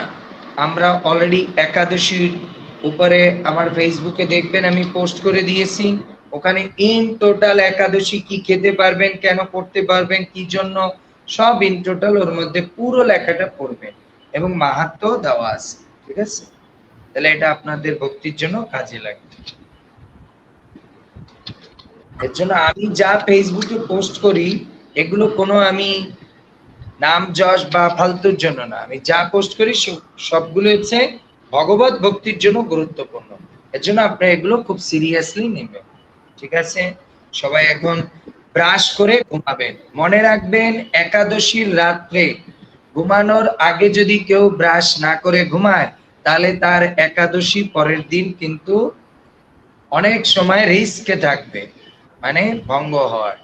আমরা অলরেডি একাদশীর উপরে আমার ফেসবুকে দেখবেন আমি পোস্ট করে দিয়েছি, ওখানে ইন টোটাল একাদশী কি খেতে পারবেন, কেন করতে পারবেন, কি জন্য, সব ইন টোটাল ওর মধ্যে পুরো লেখাটা পড়বেন এবং মাহাত্ম দেওয়া আছে। ঠিক আছে, তাহলে এটা আপনাদের ভক্তির জন্য কাজে লাগবে। এর জন্য আমি যা ফেসবুকে পোস্ট করি, এগুলো কোনো আমি নাম যশ বা ফালতুর জন্য না, আমি যা পোস্ট করি সবগুলো হচ্ছে ভগবত ভক্তির জন্য গুরুত্বপূর্ণ। এর জন্য আপনি এগুলো খুব সিরিয়াসলি নেবেন। ঠিক আছে, সবাই এখন ব্রাশ করে ঘুমাবেন। মনে রাখবেন, একাদশীর রাত্রে ঘুমানোর আগে যদি কেউ ব্রাশ না করে ঘুমায়, তাহলে তার একাদশী পরের দিন কিন্তু অনেক সময় রিস্কে থাকবে, মানে ভঙ্গ হওয়ার।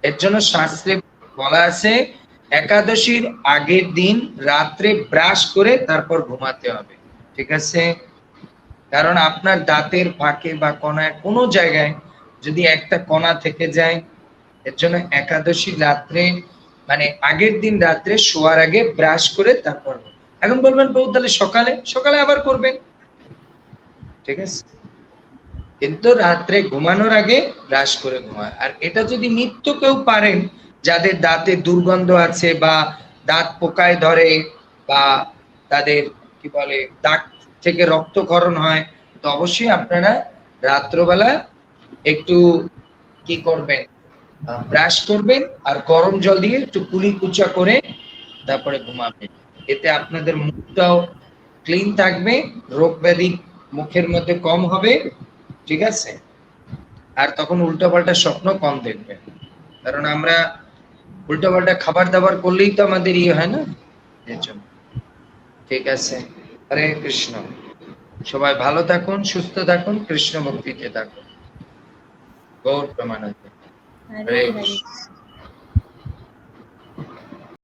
এর জন্য শাস্ত্রে বলা আছে একাদশীর আগের দিন রাত্রে ব্রাশ করে তারপর ঘুমাতে হবে। ঠিক আছে, কারণ আপনার দাঁতের ফাঁকে বা কণায় কোনো জায়গায় যদি একটা কণা থেকে যায়, এর জন্য একাদশী রাত্রে, মানে আগের দিন রাত্রে শোয়ার আগে ব্রাশ করে তারপর। এখন বলবেন বউ তাহলে সকালে, সকালে আবার করবেন, ঠিক আছে, কিন্তু রাত্রে ঘুমানোর আগে ব্রাশ করে ঘুমায়। আর এটা যদি নিত্য কেউ পারেন, যাদের দাঁতে দুর্গন্ধ আছে বা দাঁত পোকায় ধরে বা তাদের কি বলে দাঁত থেকে রক্তক্ষরণ হয়, তো অবশ্যই আপনারা রাত্রবেলা একটু কি করবেন, ব্রাশ করবেন আর গরম জল দিয়ে একটু কুলি কুচা করে তারপরে ঘুমাবেন। এতে আপনাদের মুখটাও ক্লিন থাকবে, রোগ ব্যাধি মুখের মধ্যে কম হবে। ঠিক আছে, আর তখন উল্টাপাল্টা স্বপ্ন কম দেখবেন, কারণ আমরা উল্টাপাল্টা খাবার দাবার করলেই তো আমাদের ইয়ে হয় না, এর জন্য। ঠিক আছে, হরে কৃষ্ণ। সবাই ভালো থাকুন, সুস্থ থাকুন, কৃষ্ণ ভক্তিতে থাকুন। গৌর প্রেমানন্দে। হরে হরে হরে। কৃষ্ণ।